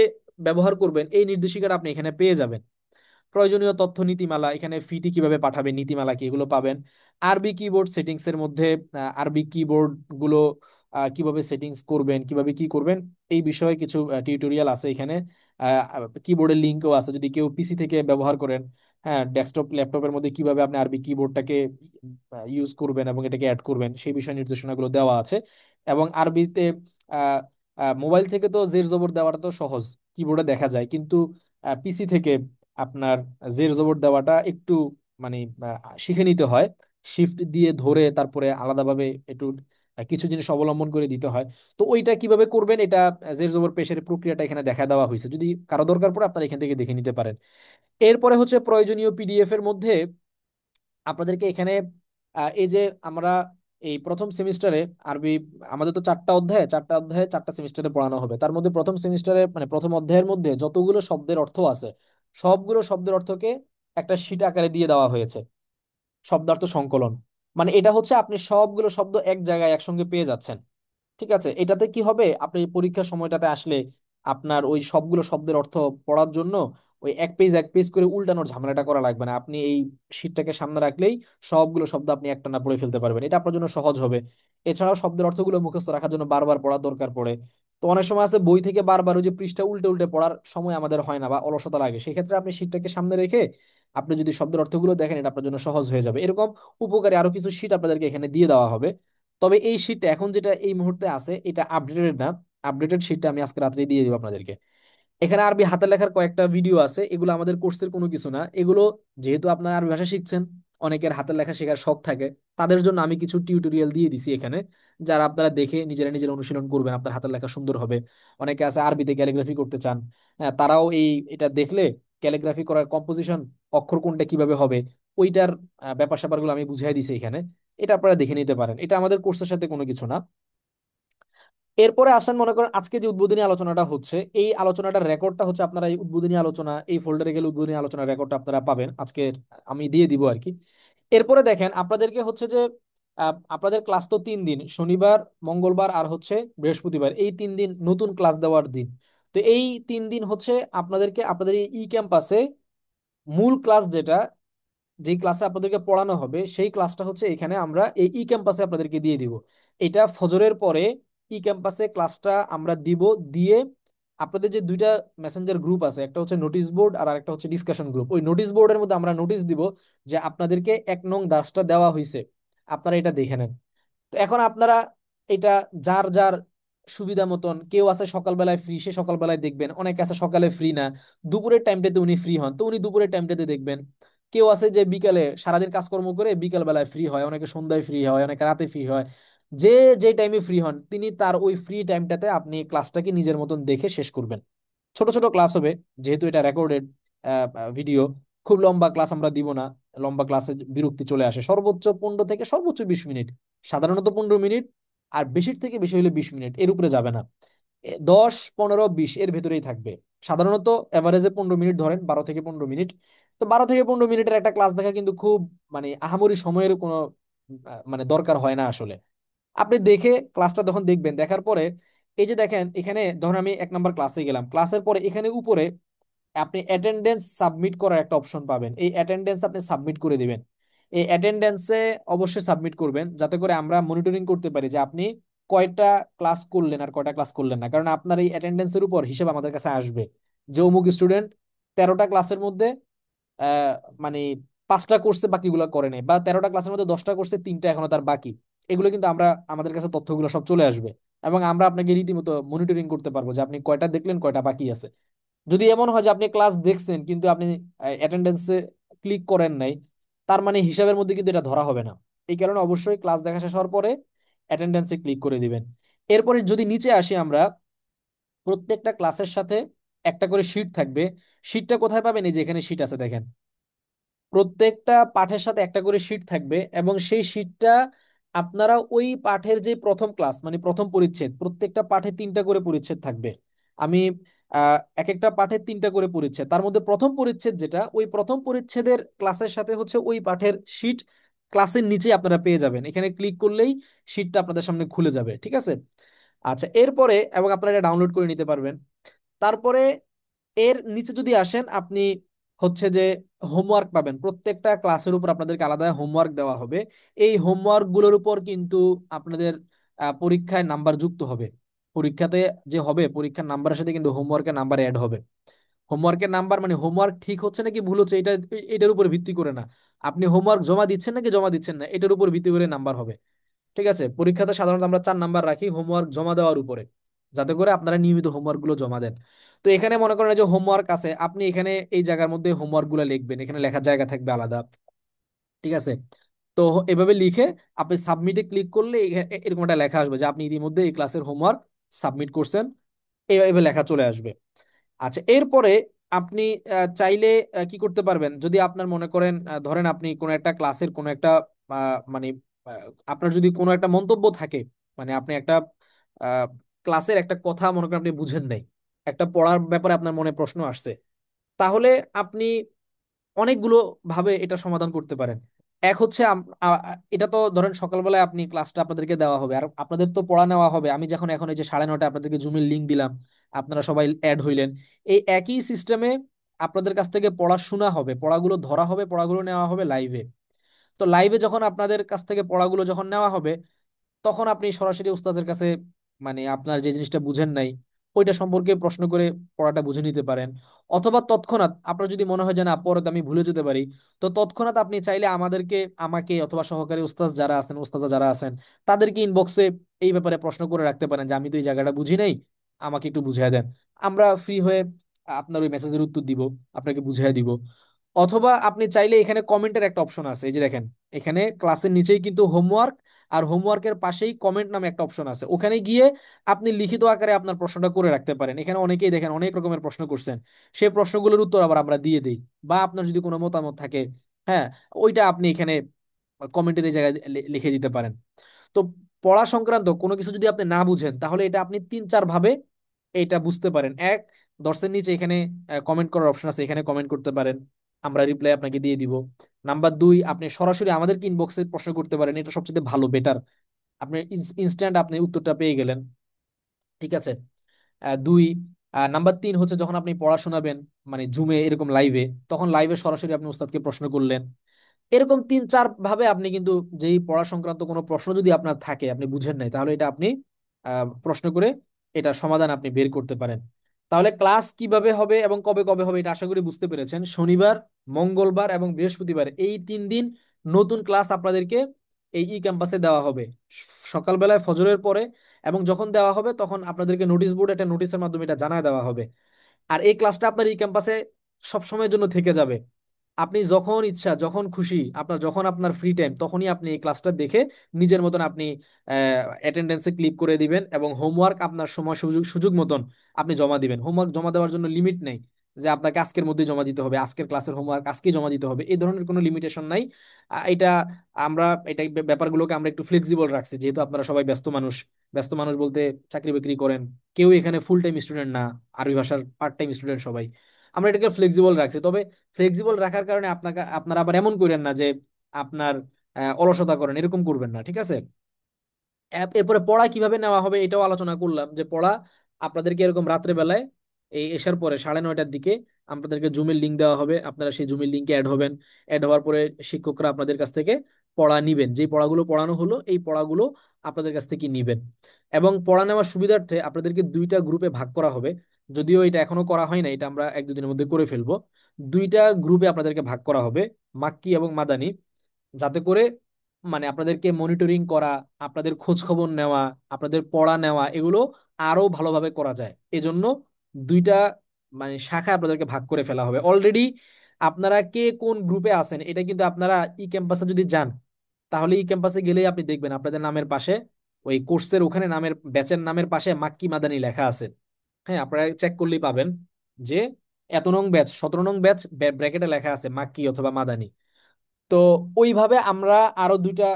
ব্যবহার করবেন এই নির্দেশিকাটা আপনি এখানে পেয়ে যাবেন। প্রয়োজনীয় তথ্য নীতিমালা, এখানে ফিটি কিভাবে পাঠাবেন, নীতিমালা কি, এগুলো পাবেন। আরবি কিবোর্ড সেটিংস এর মধ্যে আরবি কিবোর্ড গুলো কিভাবে সেটিংস করবেন, কিভাবে কি করবেন, এই বিষয়ে কিছু টিউটোরিয়াল আছে এখানে। কিবোর্ডের লিঙ্কও আছে যদি কেউ পিসি থেকে ব্যবহার করেন। হ্যাঁ, ডেস্কটপ ল্যাপটপের মধ্যে কিভাবে আপনি আরবি কিবোর্ডটাকে ইউজ করবেন এবং এটাকে অ্যাড করবেন সেই বিষয়ে নির্দেশনাগুলো দেওয়া আছে। এবং আরবিতে মোবাইল থেকে তো জের জবর দেওয়াটা তো সহজ, কিবোর্ডে দেখা যায়, কিন্তু পিসি থেকে আপনার জের জবর দেওয়াটা একটু মানে শিখে নিতে হয়। শিফট দিয়ে ধরে তারপরে আলাদাভাবে একটু কিছু জিনিস অবলম্বন করে দিতে হয়। তো ওইটা কিভাবে করবেন এটা জের জবর পেশের প্রক্রিয়াটা এখানে দেখা দেওয়া হয়েছে, যদি কারো দরকার পড়ে আপনারা এখান থেকে দেখে নিতে পারেন। এরপরে হচ্ছে প্রয়োজনীয় পিডিএফ এর মধ্যে আপনাদেরকে এখানে এই যে আমরা এই প্রথম সেমিস্টারে আরবি, আমাদের তো চারটা অধ্যায়ে চারটা সেমিস্টারে পড়ানো হবে। তার মধ্যে প্রথম সেমিস্টারে মানে প্রথম অধ্যায়ের মধ্যে যতগুলো শব্দের অর্থ আছে সবগুলো শব্দের অর্থকে একটা শীট আকারে দিয়ে দেওয়া হয়েছে, শব্দার্থ সংকলন। মানে এটা হচ্ছে আপনি সবগুলো শব্দ এক জায়গায় একসঙ্গে পেয়ে যাচ্ছেন। ঠিক আছে, এটাতে কি হবে, আপনি পরীক্ষার সময়টাতে আসলে আপনার ওই সবগুলো শব্দের অর্থ পড়ার জন্য ওই এক পেজ এক পেজ করে উল্টানোর ঝামেলাটা করা লাগবে না। আপনি এই শীটটাকে সামনে রাখলেই সবগুলো শব্দ আপনি একটানা পড়ে ফেলতে পারবেন, এটা আপনার জন্য সহজ হবে। এছাড়াও শব্দের অর্থগুলো মুখস্থ রাখার জন্য বারবার পড়ার দরকার পড়ে। তো অনেক সময় আছে বই থেকে বারবার ওই যে পৃষ্ঠা উল্টে উল্টে পড়ার সময় আমাদের হয় না বা অলসতা লাগে, সেক্ষেত্রে আপনি শীটটাকে সামনে রেখে আপনি যদি শব্দের অর্থগুলো দেখেন এটা আপনার জন্য সহজ হয়ে যাবে। এরকম উপকারী আরো কিছু শীট আপনাদেরকে এখানে দিয়ে দেওয়া হবে। তবে এই শীটটা এখন যেটা এই মুহূর্তে আছে এটা আপডেটেড না। আপডেটেড শীটটা আমি আজকে রাত্রে দিয়ে দিব আপনাদেরকে। এখানে আরবি হাতের লেখার কয়েকটা ভিডিও আছে, এগুলো আমাদের কোর্সের কোনো কিছু না। এগুলো যেহেতু আপনারা আরবি ভাষা শিখছেন, অনেকের হাতের লেখা শেখার শখ থাকে, তাদের জন্য আমি কিছু টিউটোরিয়াল দিয়ে দিছি এখানে, যারা আপনারা দেখে নিজেরা নিজেরা অনুশীলন করবেন, আপনার হাতের লেখা সুন্দর হবে। অনেকে আছে আরবিতে ক্যালিগ্রাফি করতে চান, হ্যাঁ তারাও এটা দেখলে ক্যালিগ্রাফি করার কম্পোজিশন, অক্ষর কোনটা কিভাবে হবে ওইটার ব্যাপার স্যাপারগুলো আমি বুঝিয়ে দিছি এখানে। এটা আপনারা দেখে নিতে পারেন, এটা আমাদের কোর্সের সাথে কোনো কিছু না। এরপরে আসেন, মনে করেন আজকে যে উদ্বোধনী আলোচনাটা হচ্ছে এই আলোচনাটার রেকর্ডটা হচ্ছে আপনারা এই উদ্বোধনী আলোচনা এই ফোল্ডারে গেলে উদ্বোধনী আলোচনার রেকর্ডটা আপনারা পাবেন আজকে, আমি দিয়ে দিব আর কি। এরপরে দেখেন আপনাদেরকে হচ্ছে যে আপনাদের ক্লাস তো 3 দিন, শনিবার, মঙ্গলবার আর হচ্ছে বৃহস্পতিবার, এই 3 দিন নতুন ক্লাস দেওয়ার দিন। তো এই 3 দিন হচ্ছে আপনাদেরকে আপনাদের এই ই ক্যাম্পাসে মূল ক্লাস যেটা, যে ক্লাসে আপনাদেরকে পড়ানো হবে সেই ক্লাসটা হচ্ছে এখানে আমরা এই ই ক্যাম্পাসে আপনাদেরকে দিয়ে দিব। এটা ফজরের পরে ই ক্যাম্পাসে ক্লাসটা আমরা দিব। দিয়ে আপনাদের যে দুইটা মেসেঞ্জার গ্রুপ আছে, একটা হচ্ছে নোটিশ বোর্ড আর একটা হচ্ছে ডিসকাশন গ্রুপ, ওই নোটিশ বোর্ডের মধ্যে আমরা নোটিশ দিব যে আপনাদেরকে 1 নং দাসটা দেওয়া হয়েছে, আপনারা এটা দেখে নেন। তো এখন আপনারা এটা যার যার সুবিধা মতন, কেউ আছে সকালবেলায় ফ্রি, সে সকালবেলায় দেখবেন। অনেক আছে সকালে ফ্রি না, দুপুরের টাইমটাতে উনি ফ্রি হন, তো উনি দুপুরের টাইমটাতে দেখবেন। কেউ আছে যে বিকালে সারাদিন কাজকর্ম করে বিকাল বেলায় ফ্রি হয়, অনেকে সন্ধ্যায় ফ্রি হয়, অনেকে রাতে ফ্রি হয়। যে যে টাইমে ফ্রি হন তিনি তার ওই ফ্রি টাইমটাতে আপনি ক্লাসটাকে নিজের মতন দেখে শেষ করবেন। ছোট ছোট ক্লাস হবে, যেহেতু এটা রেকর্ডেড ভিডিও, খুব লম্বা ক্লাস আমরা দিব না। লম্বা ক্লাসে বিরক্তি চলে আসে, সর্বোচ্চ 15 থেকে সর্বোচ্চ 20 মিনিট, সাধারণত 15 মিনিট, আর বেশির থেকে বেশি হলে 20 মিনিট, এর উপরে যাবে না। 10, 15, 20 এর ভেতরেই থাকবে। সাধারণত এভারেজে 15 মিনিট ধরেন, 12 থেকে 15 মিনিট। তো 12 থেকে 15 মিনিটের একটা ক্লাস দেখা কিন্তু খুব মানে আহামরি সময়ের কোনো মানে দরকার হয় না আসলে। আপনি দেখে ক্লাসটা যখন দেখবেন, দেখার পরে এই যে দেখেন এখানে ধরুন আমি 1 নম্বর ক্লাসে গেলাম, ক্লাসের পরে এখানে উপরে আপনি অ্যাটেন্ডেন্স সাবমিট করার একটা অপশন পাবেন, এই অ্যাটেন্ডেন্স আপনি সাবমিট করে দিবেন। এই অ্যাটেন্ডেন্সে অবশ্যই সাবমিট করবেন যাতে করে আমরা মনিটরিং করতে পারি যে আপনি কয়টা ক্লাস করলেন আর কয়টা ক্লাস করলেন না, কারণ আপনার এই অ্যাটেন্ডেন্সের উপর হিসেব আমাদের কাছে আসবে যে অমুক স্টুডেন্ট 13টা ক্লাসের মধ্যে আহ মানে 5টা করছে বাকিগুলো করে নাই, বা 13টা ক্লাসের মধ্যে 10টা করছে 3টা এখনো তার বাকি, এগুলো কিন্তু আমরা আমাদের কাছে তথ্যগুলো সব চলে আসবে, এবং আমরা আপনাকে রীতিমতো মনিটরিং করতে পারবো যে আপনি কয়টা দেখলেন, কয়টা বাকি আছে। যদি এমন হয় যে আপনি ক্লাস দেখছেন কিন্তু আপনি অ্যাটেন্ডেন্সে ক্লিক করেন নাই, তার মানে হিসাবের মধ্যে কিন্তু এটা ধরা হবে না। এই কারণে অবশ্যই ক্লাস দেখা শেষ হওয়ার পরে অ্যাটেন্ডেন্সে ক্লিক করে দিবেন। এরপরে যদি নিচে আসি আমরা, প্রত্যেকটা ক্লাসের সাথে একটা করে শিট থাকবে। শিটটা কোথায় পাবেন? এই যে এখানে শিট আছে দেখেন, প্রত্যেকটা পাঠের সাথে একটা করে শিট থাকবে, এবং সেই শিটটা আপনারা ওই পাঠের যে প্রথম ক্লাস মানে প্রথম পরিচ্ছেদ, প্রত্যেকটা পাঠে 3টা করে পরিচ্ছেদ থাকবে। আমি এক একটা পাঠে 3টা করে পরিচ্ছেদ, তার মধ্যে প্রথম পরিচ্ছেদ যেটা, ওই প্রথম পরিচ্ছেদের ক্লাসের সাথে হচ্ছে ওই পাঠের শিট ক্লাসের নিচে আপনারা পেয়ে যাবেন। এখানে ক্লিক করলেই শিটটা আপনাদের সামনে খুলে যাবে, ঠিক আছে? আচ্ছা, এরপরে এবং আপনারা এটা ডাউনলোড করে নিতে পারবেন। তারপরে এর নিচে যদি আসেন আপনি, হচ্ছে যে হোমওয়ার্ক পাবেন। প্রত্যেকটা ক্লাসের উপর আপনাদেরকে আলাদা হোমওয়ার্ক দেওয়া হবে। এই হোমওয়ার্ক গুলোর উপর কিন্তু আপনাদের পরীক্ষায় নাম্বার যুক্ত হবে। পরীক্ষাতে যে হবে, পরীক্ষার নাম্বারের সাথে কিন্তু হোমওয়ার্কের নাম্বার অ্যাড হবে। হোমওয়ার্কের নাম্বার মানে হোমওয়ার্ক ঠিক হচ্ছে নাকি ভুল হচ্ছে, এটার উপর ভিত্তি করে না। আপনি হোমওয়ার্ক জমা দিচ্ছেন নাকি জমা দিচ্ছেন না, এটার উপর ভিত্তি করে নাম্বার হবে। ঠিক আছে? পরীক্ষাতে সাধারণত আমরা 4 নাম্বার রাখি হোমওয়ার্ক জমা দেওয়ার উপরে, যাতে করে আপনারা নিয়মিত হোমওয়ার্ক গুলো জমা দেন। তো এখানে মনে করেন যে হোমওয়ার্ক আছে, আপনি এখানে এই জায়গার মধ্যে হোমওয়ার্ক গুলো লিখবেন, এখানে লেখার জায়গা থাকবে আলাদা। ঠিক আছে? তো এভাবে লিখে আপনি সাবমিটে ক্লিক করলে এরকম একটা লেখা আসবে যে আপনি ইতিমধ্যে এই ক্লাসের হোমওয়ার্ক সাবমিট করছেন, এইভাবে লেখা চলে আসবে। আচ্ছা, এরপরে আপনি চাইলে কি করতে পারবেন, যদি আপনার মনে করেন ধরেন আপনি কোনো একটা ক্লাসের কোনো একটা মানে আপনার যদি কোনো একটা মন্তব্য থাকে, মানে আপনি একটা ক্লাসের একটা কথা মনে করেন আপনি বুঝেন নাই, একটা পড়ার ব্যাপারে আপনার মনে প্রশ্ন আসছে, তাহলে আপনি অনেকগুলো ভাবে এটা সমাধান করতে পারেন। এক হচ্ছে এটা তো ধরেন সকালবেলায় আপনি ক্লাসটা আপনাদেরকে দেওয়া হবে আর আপনাদের তো পড়া নেওয়া হবে। আমি যখন এখন এই যে 9:30 আপনাদেরকে জুমের লিংক দিলাম, আপনারা সবাই অ্যাড হইলেন, এই একই সিস্টেমে আপনাদের কাছ থেকে পড়া শোনা হবে, পড়াগুলো ধরা হবে, পড়াগুলো নেওয়া হবে লাইভে। তো লাইভে যখন আপনাদের কাছ থেকে পড়াগুলো যখন নেওয়া হবে, তখন আপনি সরাসরি উস্তাদের কাছে, মানে আপনার যে জিনিসটা বুঝেন নাই ওইটা সম্পর্কে প্রশ্ন করে পড়াটা বুঝে নিতে পারেন। অথবা তৎক্ষণাৎ আপনার যদি মনে হয় যে না পরে তো আমি ভুলে যেতে পারি, তো তৎক্ষণাৎ আপনি চাইলে আমাকে অথবা সহকারী উস্তাদ যারা আছেন, উস্তাদা যারা আছেন, তাদেরকে ইনবক্সে এই ব্যাপারে প্রশ্ন করে রাখতে পারেন যে আমি তো এই জায়গাটা বুঝি নাই, আমাকে একটু বুঝিয়ে দেন। আমরা ফ্রি হয়ে আপনার ওই মেসেজের উত্তর দিব, আপনাকে বুঝিয়ে দিব। অথবা আপনি চাইলে এখানে কমেন্টের একটা অপশন আছে, এই যে দেখেন, এখানে ক্লাসের নিচেই কিন্তু হোমওয়ার্ক, আর হোমওয়ার্কের পাশেই কমেন্ট নামে একটা অপশন আছে, ওখানে গিয়ে আপনি লিখিত আকারে আপনার প্রশ্নটা করে রাখতে পারেন। এখানে অনেকেই দেখেন অনেক রকমের প্রশ্ন করছেন, সেই প্রশ্নগুলোর উত্তর আবার আমরা দিয়ে দিই। বা আপনার যদি কোনো মতামত থাকে, হ্যাঁ, ওইটা আপনি এখানে কমেন্টের এই জায়গায় লিখে দিতে পারেন। তো পড়া সংক্রান্ত কোনো কিছু যদি আপনি না বুঝেন, তাহলে এটা আপনি 3-4 ভাবে এটা বুঝতে পারেন। এক, দর্শের নিচে এখানে কমেন্ট করার অপশন আছে, এখানে কমেন্ট করতে পারেন, আমরা রিপ্লাই আপনাকে দিয়ে দিব। নাম্বার 2, আপনি সরাসরি আমাদেরকে ইনবক্সে প্রশ্ন করতে পারেন, এটা সবচেয়ে ভালো, বেটার। আপনি ইনস্ট্যান্ট আপনি উত্তরটা পেয়ে গেলেন। ঠিক আছে? 2, নাম্বার 3 হচ্ছে যখন আপনি পড়া শোনাবেন, মানে জুমে এরকম লাইভে, তখন লাইভে সরাসরি আপনি উস্তাদকে প্রশ্ন করলেন। এরকম 3-4 ভাবে আপনি কিন্তু, যেই পড়া সংক্রান্ত কোনো প্রশ্ন যদি আপনার থাকে আপনি বুঝেন নাই, তাহলে এটা আপনি প্রশ্ন করে এটা সমাধান আপনি বের করতে পারেন। তাহলে ক্লাস কিভাবে হবে এবং কবে কবে হবে এটা আশা করি বুঝতে পেরেছেন। শনিবার, মঙ্গলবার এবং বৃহস্পতিবার এই 3 দিন নতুন ক্লাস আপনাদেরকে এই ক্যাম্পাসে দেওয়া হবে, সকালবেলায় ফজরের পরে। এবং যখন দেওয়া হবে তখন আপনাদেরকে নোটিশ বোর্ড একটা নোটিশের মাধ্যমে এটা জানায় দেওয়া হবে। আর এই ক্লাসটা আপনার এই ক্যাম্পাসে সব সময়ের জন্য থেকে যাবে। আপনি যখন ইচ্ছা, যখন খুশি, যখন আপনার ফ্রি টাইম, তখনই আপনি এই ক্লাসটা দেখে নিজের মতন আপনি অ্যাটেন্ডেন্সে ক্লিক করে দিবেন, এবং হোমওয়ার্ক আপনার সময় সুযোগ সুযোগ মতন আপনি জমা দিবেন। হোমওয়ার্ক জমা দেওয়ার জন্য লিমিট নেই যে আপনাকে আজকের মধ্যে জমা দিতে হবে, আজকের ক্লাসের হোমওয়ার্ক আজকেই জমা দিতে হবে, এই ধরনের কোনো লিমিটেশন নাই। এটা আমরা এটা ব্যাপারগুলোকে আমরা একটু ফ্লেক্সিবল রাখছি, যেহেতু আপনারা সবাই ব্যস্ত মানুষ। ব্যস্ত মানুষ বলতে চাকরি বাকরি করেন, কেউ এখানে ফুল টাইম স্টুডেন্ট না, আরবি ভাষার পার্ট টাইম স্টুডেন্ট সবাই। আমরা এটাকে ফ্লেক্সিবল রাখছি। তবে ফ্লেক্সিবল রাখার কারণে আপনারা আবার এমন করেন না যে আপনার অলসতা করেন, এরকম করবেন না। ঠিক আছে? এরপরে পড়া কিভাবে নেওয়া হবে এটাও আলোচনা করলাম, যে পড়া আপনাদেরকে এরকম রাত্রে বেলায় এই এসার পরে 9:30টার দিকে আপনাদেরকে জুমের লিঙ্ক দেওয়া হবে, আপনারা সেই জুমের লিঙ্কে অ্যাড হবেন। অ্যাড হওয়ার পরে শিক্ষকরা আপনাদের কাছ থেকে পড়া নিবেন, যে পড়াগুলো পড়ানো হলো এই পড়াগুলো আপনাদের কাছ থেকে নিবেন। এবং পড়া নেওয়ার সুবিধার্থে আপনাদেরকে 2টা গ্রুপে ভাগ করা হবে। যদিও এটা এখনো করা হয় না, এটা আমরা 1-2 দিনের মধ্যে করে ফেলবো। দুইটা গ্রুপে আপনাদেরকে ভাগ করা হবে, মাক্কি এবং মাদানী, যাতে করে মানে আপনাদেরকে মনিটরিং করা, আপনাদের খোঁজ খবর নেওয়া, আপনাদের পড়া নেওয়া এগুলো আরো ভালোভাবে করা যায়। এজন্য দুইটা মানে শাখা আপনাদেরকে ভাগ করে ফেলা হবে অলরেডি। আপনারা কে কোন গ্রুপে আছেন এটা কিন্তু আপনারা ই ক্যাম্পাসে যদি যান, তাহলে ই ক্যাম্পাসে গেলেই আপনি দেখবেন আপনাদের নামের পাশে ওই কোর্সের ওখানে নামের ব্যাচের নামের পাশে মাক্কি মাদানি লেখা আছে। হ্যাঁ, আপনারা চেক করলেই পাবেন যে এত নং ব্যাচ, 17 নং ব্যাচ ব্র্যাকেটে লেখা আছে মাক্কি অথবা মাদানি। তো ওইভাবে আমরা আরো দুইটা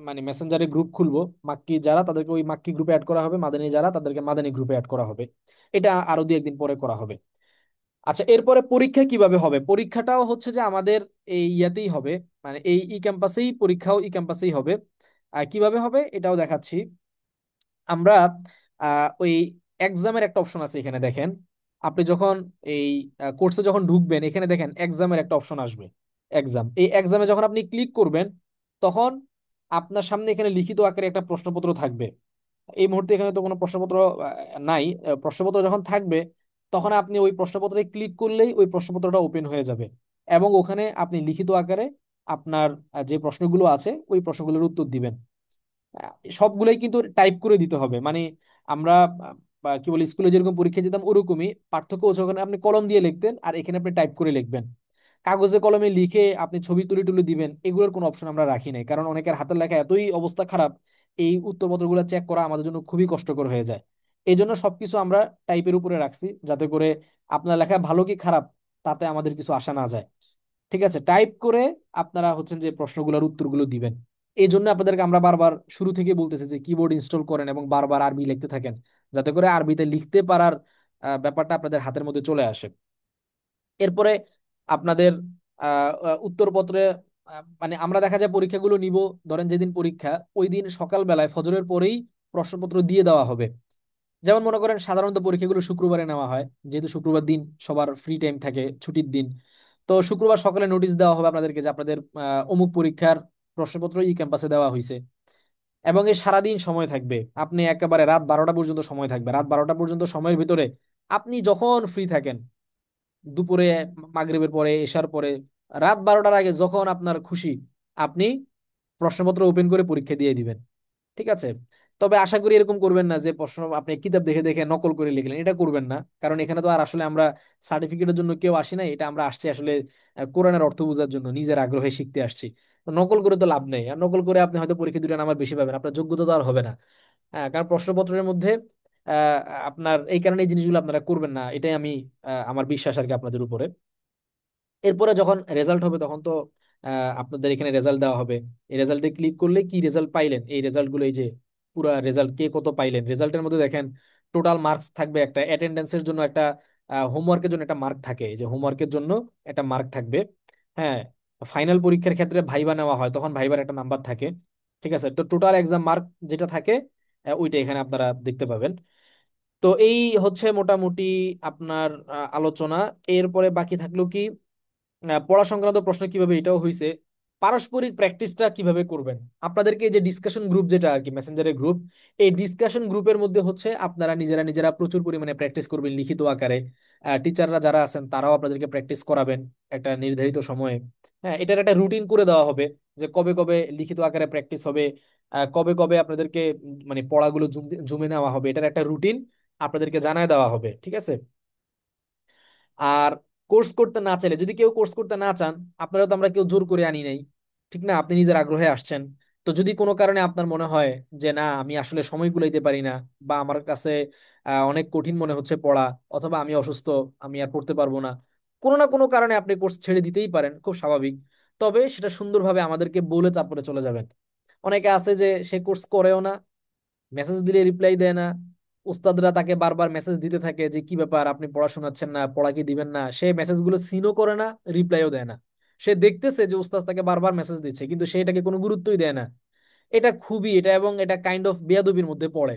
মানে মেসেঞ্জারে গ্রুপ খুলবো। মাক্কি যারা তাদেরকে ওই মাক্কি গ্রুপে অ্যাড করা হবে, মাদানি যারা তাদেরকে মাদানি গ্রুপে অ্যাড করা হবে। এটা আরো 2-1 দিন পরে করা হবে। আচ্ছা, এরপরে পরীক্ষা কিভাবে হবে? পরীক্ষাটাও হচ্ছে যে আমাদের এই ইয়াতেই হবে, মানে এই ই ক্যাম্পাসেই পরীক্ষাও ই ক্যাম্পাসেই হবে। আর কিভাবে হবে এটাও দেখাচ্ছি। আমরা ওই এক্সামের একটা অপশন আছে এখানে দেখেন। আপনি যখন এই কোর্সে যখন ঢুকবেন এখানে দেখেন এক্সামের একটা অপশন আসবে। এক্সাম, এই এক্সামে যখন আপনি ক্লিক করবেন তখন আপনার সামনে এখানে লিখিত আকারে একটা প্রশ্নপত্র থাকবে। এই মুহূর্তে এখানে তো কোনো প্রশ্নপত্র নাই। প্রশ্নপত্র যখন থাকবে তখন আপনি ওই প্রশ্নপত্রে ক্লিক করলেই ওই প্রশ্নপত্রটা ওপেন হয়ে যাবে, এবং ওখানে আপনি লিখিত আকারে আপনার যে প্রশ্নগুলো আছে ওই প্রশ্নগুলোর উত্তর দিবেন। সবগুলোই কিন্তু টাইপ করে দিতে হবে, মানে আমরা বা কি বলি স্কুলে যেরকম পরীক্ষা দিতাম ওরকমই। পার্থক্য হচ্ছে ওখানে আপনি কলম দিয়ে লিখতেন আর এখানে আপনি টাইপ করে লিখবেন। কাগজে কলমে লিখে আপনি ছবি তুলে তুলে দিবেন এগুলোর কোনো অপশন আমরা রাখি নাই, কারণ অনেকের হাতের লেখা এতই অবস্থা খারাপ, এই উত্তরপত্রগুলো চেক করা আমাদের জন্য খুবই কষ্টকর হয়ে যায়। এই জন্য সবকিছু আমরা টাইপের উপরে রাখছি, যাতে করে আপনার লেখা ভালো কি খারাপ তাতে আমাদের কিছু আসা না যায়। ঠিক আছে, টাইপ করে আপনারা হচ্ছেন যে প্রশ্নগুলোর উত্তরগুলো দিবেন। এই জন্য আপনাদেরকে আমরা বারবার শুরু থেকে বলতেছি যে কিবোর্ড ইনস্টল করেন এবং বারবার আরবি লিখতে থাকেন, যাতে করে আরবিতে লিখতে পারার ব্যাপারটা আপনাদের হাতের মধ্যে চলে আসে। এরপরে আপনাদের উত্তরপত্রে মানে আমরা দেখা যায় পরীক্ষাগুলো নিব, ধরেন যেদিন পরীক্ষা ওই দিন সকালবেলায় ফজরের পরেই প্রশ্নপত্র দিয়ে দেওয়া হবে। যেমন মনে করেন সাধারণত পরীক্ষাগুলো শুক্রবারে নেওয়া হয়, যেহেতু শুক্রবার দিন সবার ফ্রি টাইম থাকে, ছুটির দিন। তো শুক্রবার সকালে নোটিশ দেওয়া হবে আপনাদেরকে যে আপনাদের অমুক পরীক্ষার প্রশ্নপত্র ই ক্যাম্পাসে দেওয়া হয়েছে। এবং এই সারাদিন সময় থাকবে, আপনি একেবারে রাত 12টা পর্যন্ত সময় থাকবে। রাত 12টা পর্যন্ত সময়ের ভিতরে আপনি যখন ফ্রি থাকেন, দুপুরে, মাগরিবের পরে, এশার পরে, রাত 12টার আগে যখন আপনার খুশি আপনি প্রশ্নপত্র ওপেন করে পরীক্ষা দিয়ে দিবেন। ঠিক আছে। তবে আশা করি এরকম করবেন না যে প্রশ্ন আপনি কিতাব দেখে দেখে নকল করে লিখলেন, এটা করবেন না। কারণ এখানে তো আর আসলে আমরা সার্টিফিকেটের জন্য কেউ আসি নাই, এটা আমরা আসছি আসলে কোরআনের অর্থ বোঝার জন্য, নিজের আগ্রহে শিখতে আসছি। তো নকল করে তো লাভ নেই, আর নকল করে আপনি হয়তো পরীক্ষা দুটো নাম্বার বেশি পাবেন, আপনার যোগ্যতা তো আর হবে না। হ্যাঁ, কারণ প্রশ্নপত্রের মধ্যে আহ, আপনার এই কারণে এই জিনিসগুলো আপনারা করবেন না, এটাই আমি আমার বিশ্বাস আর কি আপনাদের উপরে। এরপরে যখন রেজাল্ট হবে তখন তো আপনাদের এখানে রেজাল্ট দেওয়া হবে। এই রেজাল্টে ক্লিক করলে কি রেজাল্ট পাইলেন, এই রেজাল্ট গুলো, এই যে পুরা রেজাল্ট কে কত পাইলেন, রেজাল্টের মধ্যে দেখেন টোটাল মার্কস থাকবে, একটা অ্যাটেন্ডেন্সের জন্য একটা, হোমওয়ার্কের জন্য একটা মার্ক থাকে, এই যে হোমওয়ার্কের জন্য একটা মার্ক থাকবে। হ্যাঁ, ফাইনাল পরীক্ষার ক্ষেত্রে ভাইবা নেওয়া হয় তখন ভাইবার একটা নাম্বার থাকে। ঠিক আছে, তো টোটাল এক্সাম মার্ক যেটা থাকে ওইটা এখানে আপনারা দেখতে পাবেন। তো এই হচ্ছে মোটামুটি আপনার আলোচনা। এরপরে বাকি থাকলো কি, পড়া সংক্রান্ত প্রশ্ন কিভাবে, এটাও হয়েছে। পারস্পরিক প্র্যাকটিসটা কিভাবে করবেন, আপনাদেরকে এই যে ডিসকাশন গ্রুপ যেটা আর কি মেসেঞ্জারের গ্রুপ, এই ডিসকাশন গ্রুপের মধ্যে হচ্ছে আপনারা নিজেরা নিজেরা প্রচুর পরিমাণে প্র্যাকটিস করবেন লিখিত আকারে। টিচাররা যারা আছেন তারাও আপনাদেরকে প্র্যাকটিস করাবেন একটা নির্ধারিত সময়ে। হ্যাঁ, এটার একটা রুটিন করে দেওয়া হবে যে কবে কবে লিখিত আকারে প্র্যাকটিস হবে, কবে কবে আপনাদেরকে মানে পড়াগুলো জুমে নেওয়া হবে, এটার একটা রুটিন আপনাদেরকে জানায় দেওয়া হবে। ঠিক আছে। আর কোর্স করতে না চাইলে, যদি কেউ কোর্স করতে না চান, আপনারা তো আমরা কেউ জোর করে আনি নাই, ঠিক না, আপনি নিজের আগ্রহে আসছেন। তো যদি কোনো কারণে আপনার মনে হয় যে না আমি আসলে সময় কুলাইতে পারি না, বা আমার কাছে অনেক কঠিন মনে হচ্ছে পড়া, অথবা আমি অসুস্থ, আমি আর পড়তে পারবো না, কোনো না কোনো কারণে আপনি কোর্স ছেড়ে দিতেই পারেন, খুব স্বাভাবিক। তবে সেটা সুন্দরভাবে আমাদেরকে বলে তারপরে চলে যাবেন। অনেকে আছে যে সে কোর্স করেও না, মেসেজ দিলে রিপ্লাই দেয় না, উস্তাদরা তাকে বারবার মেসেজ দিতে থাকে যে কি ব্যাপার আপনি পড়া শোনাচ্ছেন না, পড়া কি দিবেন না, সে মেসেজগুলো সিনও করে না, রিপ্লাইও দেয় না। সে দেখতেছে যে উস্তাদ তাকে বারবার মেসেজ দিচ্ছে কিন্তু সে এটাকে কোনো গুরুত্বই দেয় না। এটা খুবই এটা, এবং এটা কাইন্ড অফ বেয়াদবির মধ্যে পড়ে,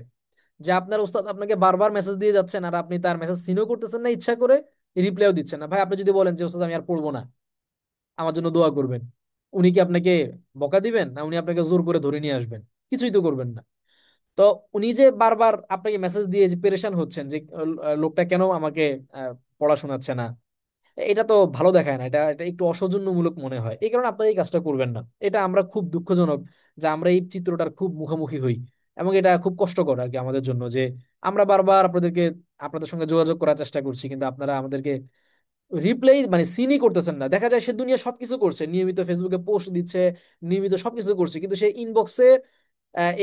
যে আপনার উস্তাদ আপনাকে বারবার মেসেজ দিয়ে যাচ্ছেন আর আপনি তার মেসেজ সিনও করতেছেন না, ইচ্ছা করে রিপ্লাইও দিচ্ছেন না। ভাই, আপনি যদি বলেন যে উস্তাদ আমি আর পড়বো না, আমার জন্য দোয়া করবেন, উনি কি আপনাকে বকা দিবেন, না উনি আপনাকে জোর করে ধরে নিয়ে আসবেন? কিছুই তো করবেন না। তো উনি যে বারবার আপনাকে মেসেজ দিয়ে যে পেরেশান হচ্ছেন যে লোকটা কেন আমাকে পড়া শোনাচ্ছে না, এটা তো ভালো দেখায় না, এটা এটা একটু অসৌজন্যমূলক মনে হয়, এই কারণে আপনারা এই কাজটা করবেন না। এটা আমরা খুব দুঃখজনক যে আমরা এই চিত্রটার খুব মুখোমুখি হই, এবং এটা খুব কষ্টকর আর কি আমাদের জন্য, যে আমরা বারবার আপনাদের সঙ্গে যোগাযোগ করার চেষ্টা করছি, কিন্তু আপনারা আমাদেরকে রিপ্লাই মানে সিনই করতেছেন না। দেখা যায় সে দুনিয়া সবকিছু করছে, নিয়মিত ফেসবুকে পোস্ট দিচ্ছে, নিয়মিত সবকিছু করছে, কিন্তু সে ইনবক্সে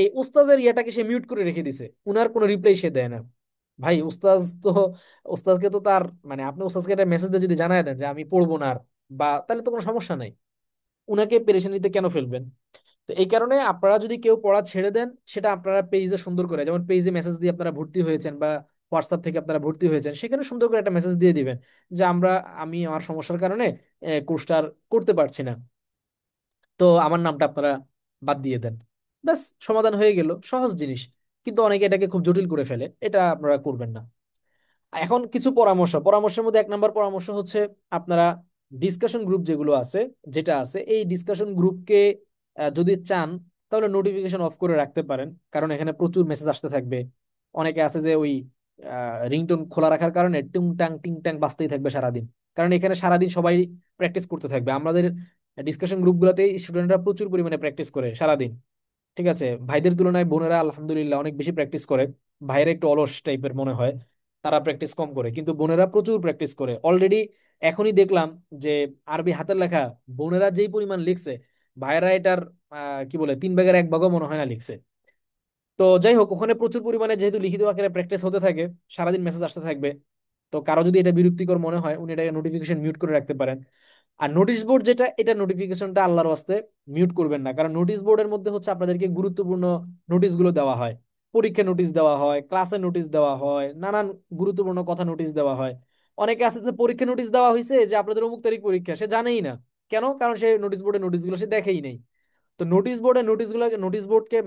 এই উস্তাজের ইয়েটাকে সে মিউট করে রেখে দিছে, উনার কোনো রিপ্লাই সে দেয় না। ভাই উস্তাজ তো, উস্তাজকে তো তার মানে আপনি উস্তাজকে একটা মেসেজ দিয়ে যদি জানায় দেন যে আমি পড়বো না আর, বা তাহলে তো কোনো সমস্যা নাই, উনাকে পেরেশানিতে কেন ফেলবেন? তো এই কারণে আপনারা যদি কেউ পড়া ছেড়ে দেন, সেটা আপনারা পেজে সুন্দর করে, যেমন পেজে মেসেজ দিয়ে আপনারা ভর্তি হয়েছেন বা হোয়াটসঅ্যাপ থেকে আপনারা ভর্তি হয়েছেন, সেখানে সুন্দর করে একটা মেসেজ দিয়ে দিবেন যে আমি আমার সমস্যার কারণে কোর্সটা আর করতে পারছি না, তো আমার নামটা আপনারা বাদ দিয়ে দেন। ব্যাস, সমাধান হয়ে গেল, সহজ জিনিস। কিন্তু অনেকে এটাকে খুব জটিল করে ফেলে, এটা আপনারা করবেন না। এখন কিছু পরামর্শের মধ্যে এক নম্বর পরামর্শ হচ্ছে, আপনারা ডিসকাশন গ্রুপ যেগুলো আছে, যেটা আছে এই ডিসকাশন গ্রুপকে যদি চান তাহলে নোটিফিকেশন অফ করে রাখতে পারেন, কারণ এখানে প্রচুর মেসেজ আসতে থাকবে। অনেকে আছে যে ওই রিংটোন খোলা রাখার কারণে টিং টাং বাজতেই থাকবে সারাদিন, কারণ এখানে সারাদিন সবাই প্র্যাকটিস করতে থাকবে। আমাদের ডিসকাশন গ্রুপগুলোতে স্টুডেন্টরা প্রচুর পরিমাণে প্র্যাকটিস করে সারাদিন। ঠিক আছে, ভাইদের তুলনায় বোনেরা আলহামদুলিল্লাহ অনেক বেশি প্র্যাকটিস করে। ভাইয়েরা একটু অলস টাইপের মনে হয়, তারা প্র্যাকটিস কম করে, কিন্তু বোনেরা প্রচুর প্র্যাকটিস করে অলরেডি। এখনই দেখলাম যে আরবি হাতের লেখা বোনেরা যেই পরিমাণ লিখছে, ভাইয়েরা এটার কি বলে 3 ভাগের 1 ভাগও মনে হয় না লিখছে। তো যাই হোক, ওখানে প্রচুর পরিমাণে যেহেতু লিখিত আকারে প্র্যাকটিস হতে থাকে, সারাদিন মেসেজ আসতে থাকবে। তো কারো যদি এটা বিরক্তিকর মনে হয়, উনি এটাকে নোটিফিকেশন মিউট করে রাখতে পারেন। আর নোটিশ বোর্ড যেটা, এটা নোটিফিকেশনটা আল্লাহর ওয়াস্তে মিউট করবেন না, কারণ নোটিশ বোর্ডের মধ্যে হচ্ছে আপনাদেরকে গুরুত্বপূর্ণ নোটিশ গুলো দেওয়া হয়। পরীক্ষা নোটিশ দেওয়া হয়, ক্লাসের নোটিশ দেওয়া হয়, নানান গুরুত্বপূর্ণ কথা নোটিশ দেওয়া হয়। অনেকে আছে যে পরীক্ষা নোটিশ দেওয়া হয়েছে যে আপনাদের অমুক তারিখ পরীক্ষা, সে জানেই না। কেন? কারণ সে নোটিশ বোর্ডের নোটিশগুলো সে দেখেই নাই। তো নোটিশ বোর্ডকে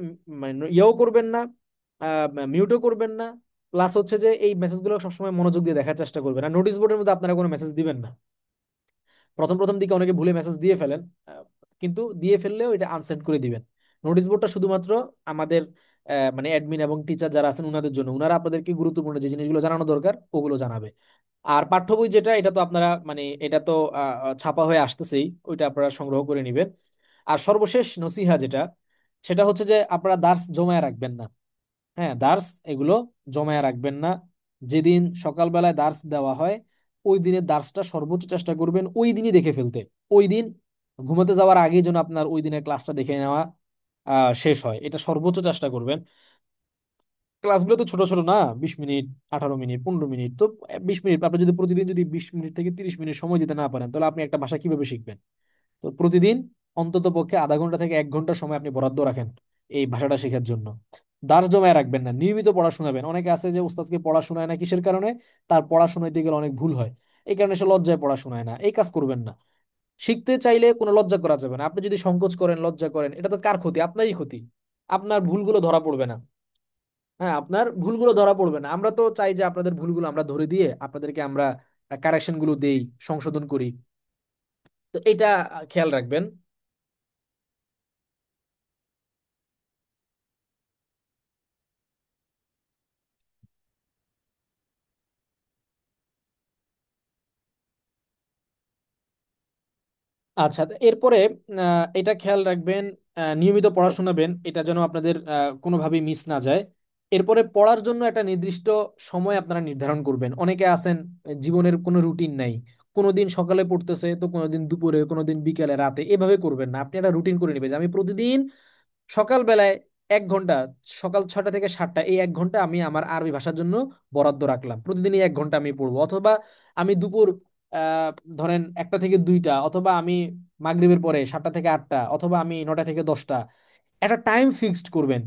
মানে ইয়েও করবেন না, মিউটও করবেন না। প্লাস হচ্ছে যে এই মেসেজগুলো সবসময় মনোযোগ দিয়ে দেখার চেষ্টা করবেন, আর নোটিশ বোর্ডের মধ্যে আপনারা কোনো মেসেজ দিবেন না। প্রথম প্রথম দিকে অনেকে ভুলে মেসেজ দিয়ে ফেলেন, কিন্তু দিয়ে ফেললেও এটা আনসেন্ড করে দিবেন। নোটিশ বোর্ডটা শুধুমাত্র আমাদের মানে অ্যাডমিন এবং টিচার যারা আছেন উনাদের জন্য, উনারা আপনাদেরকে গুরুত্বপূর্ণ যে জিনিসগুলো জানানো দরকার ওগুলো জানাবে। আর পাঠ্য বই যেটা, এটা তো আপনারা মানে এটা তো ছাপা হয়ে আসতেছেই, ওইটা আপনারা সংগ্রহ করে নেবেন। আর সর্বশেষ নসিহা যেটা, সেটা হচ্ছে যে আপনারা দার্স জমায়ে রাখবেন না। হ্যাঁ, দার্স এগুলো জমায়ে রাখবেন না। যেদিন সকালবেলায় দার্স দেওয়া হয়, ওই দিনের দার্সটা সর্বোচ্চ চেষ্টা করবেন ওই দিনই দেখে ফেলতে। ওই দিন ঘুমাতে যাওয়ার আগেই যেন আপনার ওই দিনের ক্লাসটা দেখে নেওয়া শেষ হয়, এটা সর্বোচ্চ চেষ্টা করবেন। ক্লাসগুলো তো ছোট ছোট না, 20 মিনিট, 18 মিনিট, 15 মিনিট, তো 20 মিনিট আপনি যদি প্রতিদিন যদি 20 মিনিট থেকে 30 মিনিট সময় দিতে না পারেন, তাহলে আপনি একটা ভাষা কিভাবে শিখবেন? তো প্রতিদিন অন্তত পক্ষে আধা ঘন্টা থেকে 1 ঘন্টা সময় আপনি বরাদ্দ রাখেন এই ভাষাটা শেখার জন্য। দার্স জমায় রাখবেন না, নিয়মিত পড়া শোনাবেন। অনেকে আছে যে উস্তাদকে পড়া শোনায় না, কিসের কারণে? তার পড়া শোনাইতে গেলে অনেক ভুল হয়, এই কারণে সে লজ্জায় পড়া শোনায় না। এই কাজ করবেন না। শিখতে চাইলে কোনো লজ্জা করা যাবে না। আপনি যদি সংকোচ করেন, লজ্জা করেন, এটা তো কার ক্ষতি? আপনারই ক্ষতি। আপনার ভুলগুলো ধরা পড়বে না। হ্যাঁ, আপনার ভুলগুলো ধরা পড়বে না। আমরা তো চাই যে আপনাদের ভুলগুলো আমরা ধরে দিয়ে আপনাদেরকে আমরা কারেকশন গুলো দেই, সংশোধন করি। তো এটা খেয়াল রাখবেন। আচ্ছা, তো এরপরে এটা খেয়াল রাখবেন, নিয়মিত পড়া শোনাবেন, এটা যেন আপনাদের কোনোভাবেই মিস না যায়। এরপরে পড়ার জন্য একটা নির্দিষ্ট সময় আপনারা নির্ধারণ করবেন। অনেকে আছেন জীবনের কোনো রুটিন নাই, কোনোদিন সকালে পড়তেছে, তো কোনোদিন দুপুরে, কোনোদিন বিকেলে, রাতে, এভাবে করবেন না। আপনি একটা রুটিন করে নেবেন যে আমি প্রতিদিন সকাল বেলায় 1 ঘন্টা, সকাল 6টা থেকে 7টা, এই 1 ঘন্টা আমি আমার আরবি ভাষার জন্য বরাদ্দ রাখলাম। প্রতিদিন এই 1 ঘন্টা আমি পড়বো, অথবা আমি দুপুর আহ ধরেন 1টা থেকে 2টা, অথবা আমি মাগরিবের পরে 7টা থেকে 8টা, অথবা আমি 9টা থেকে 10টা। একটা টাইম ফিক্সড করবেন।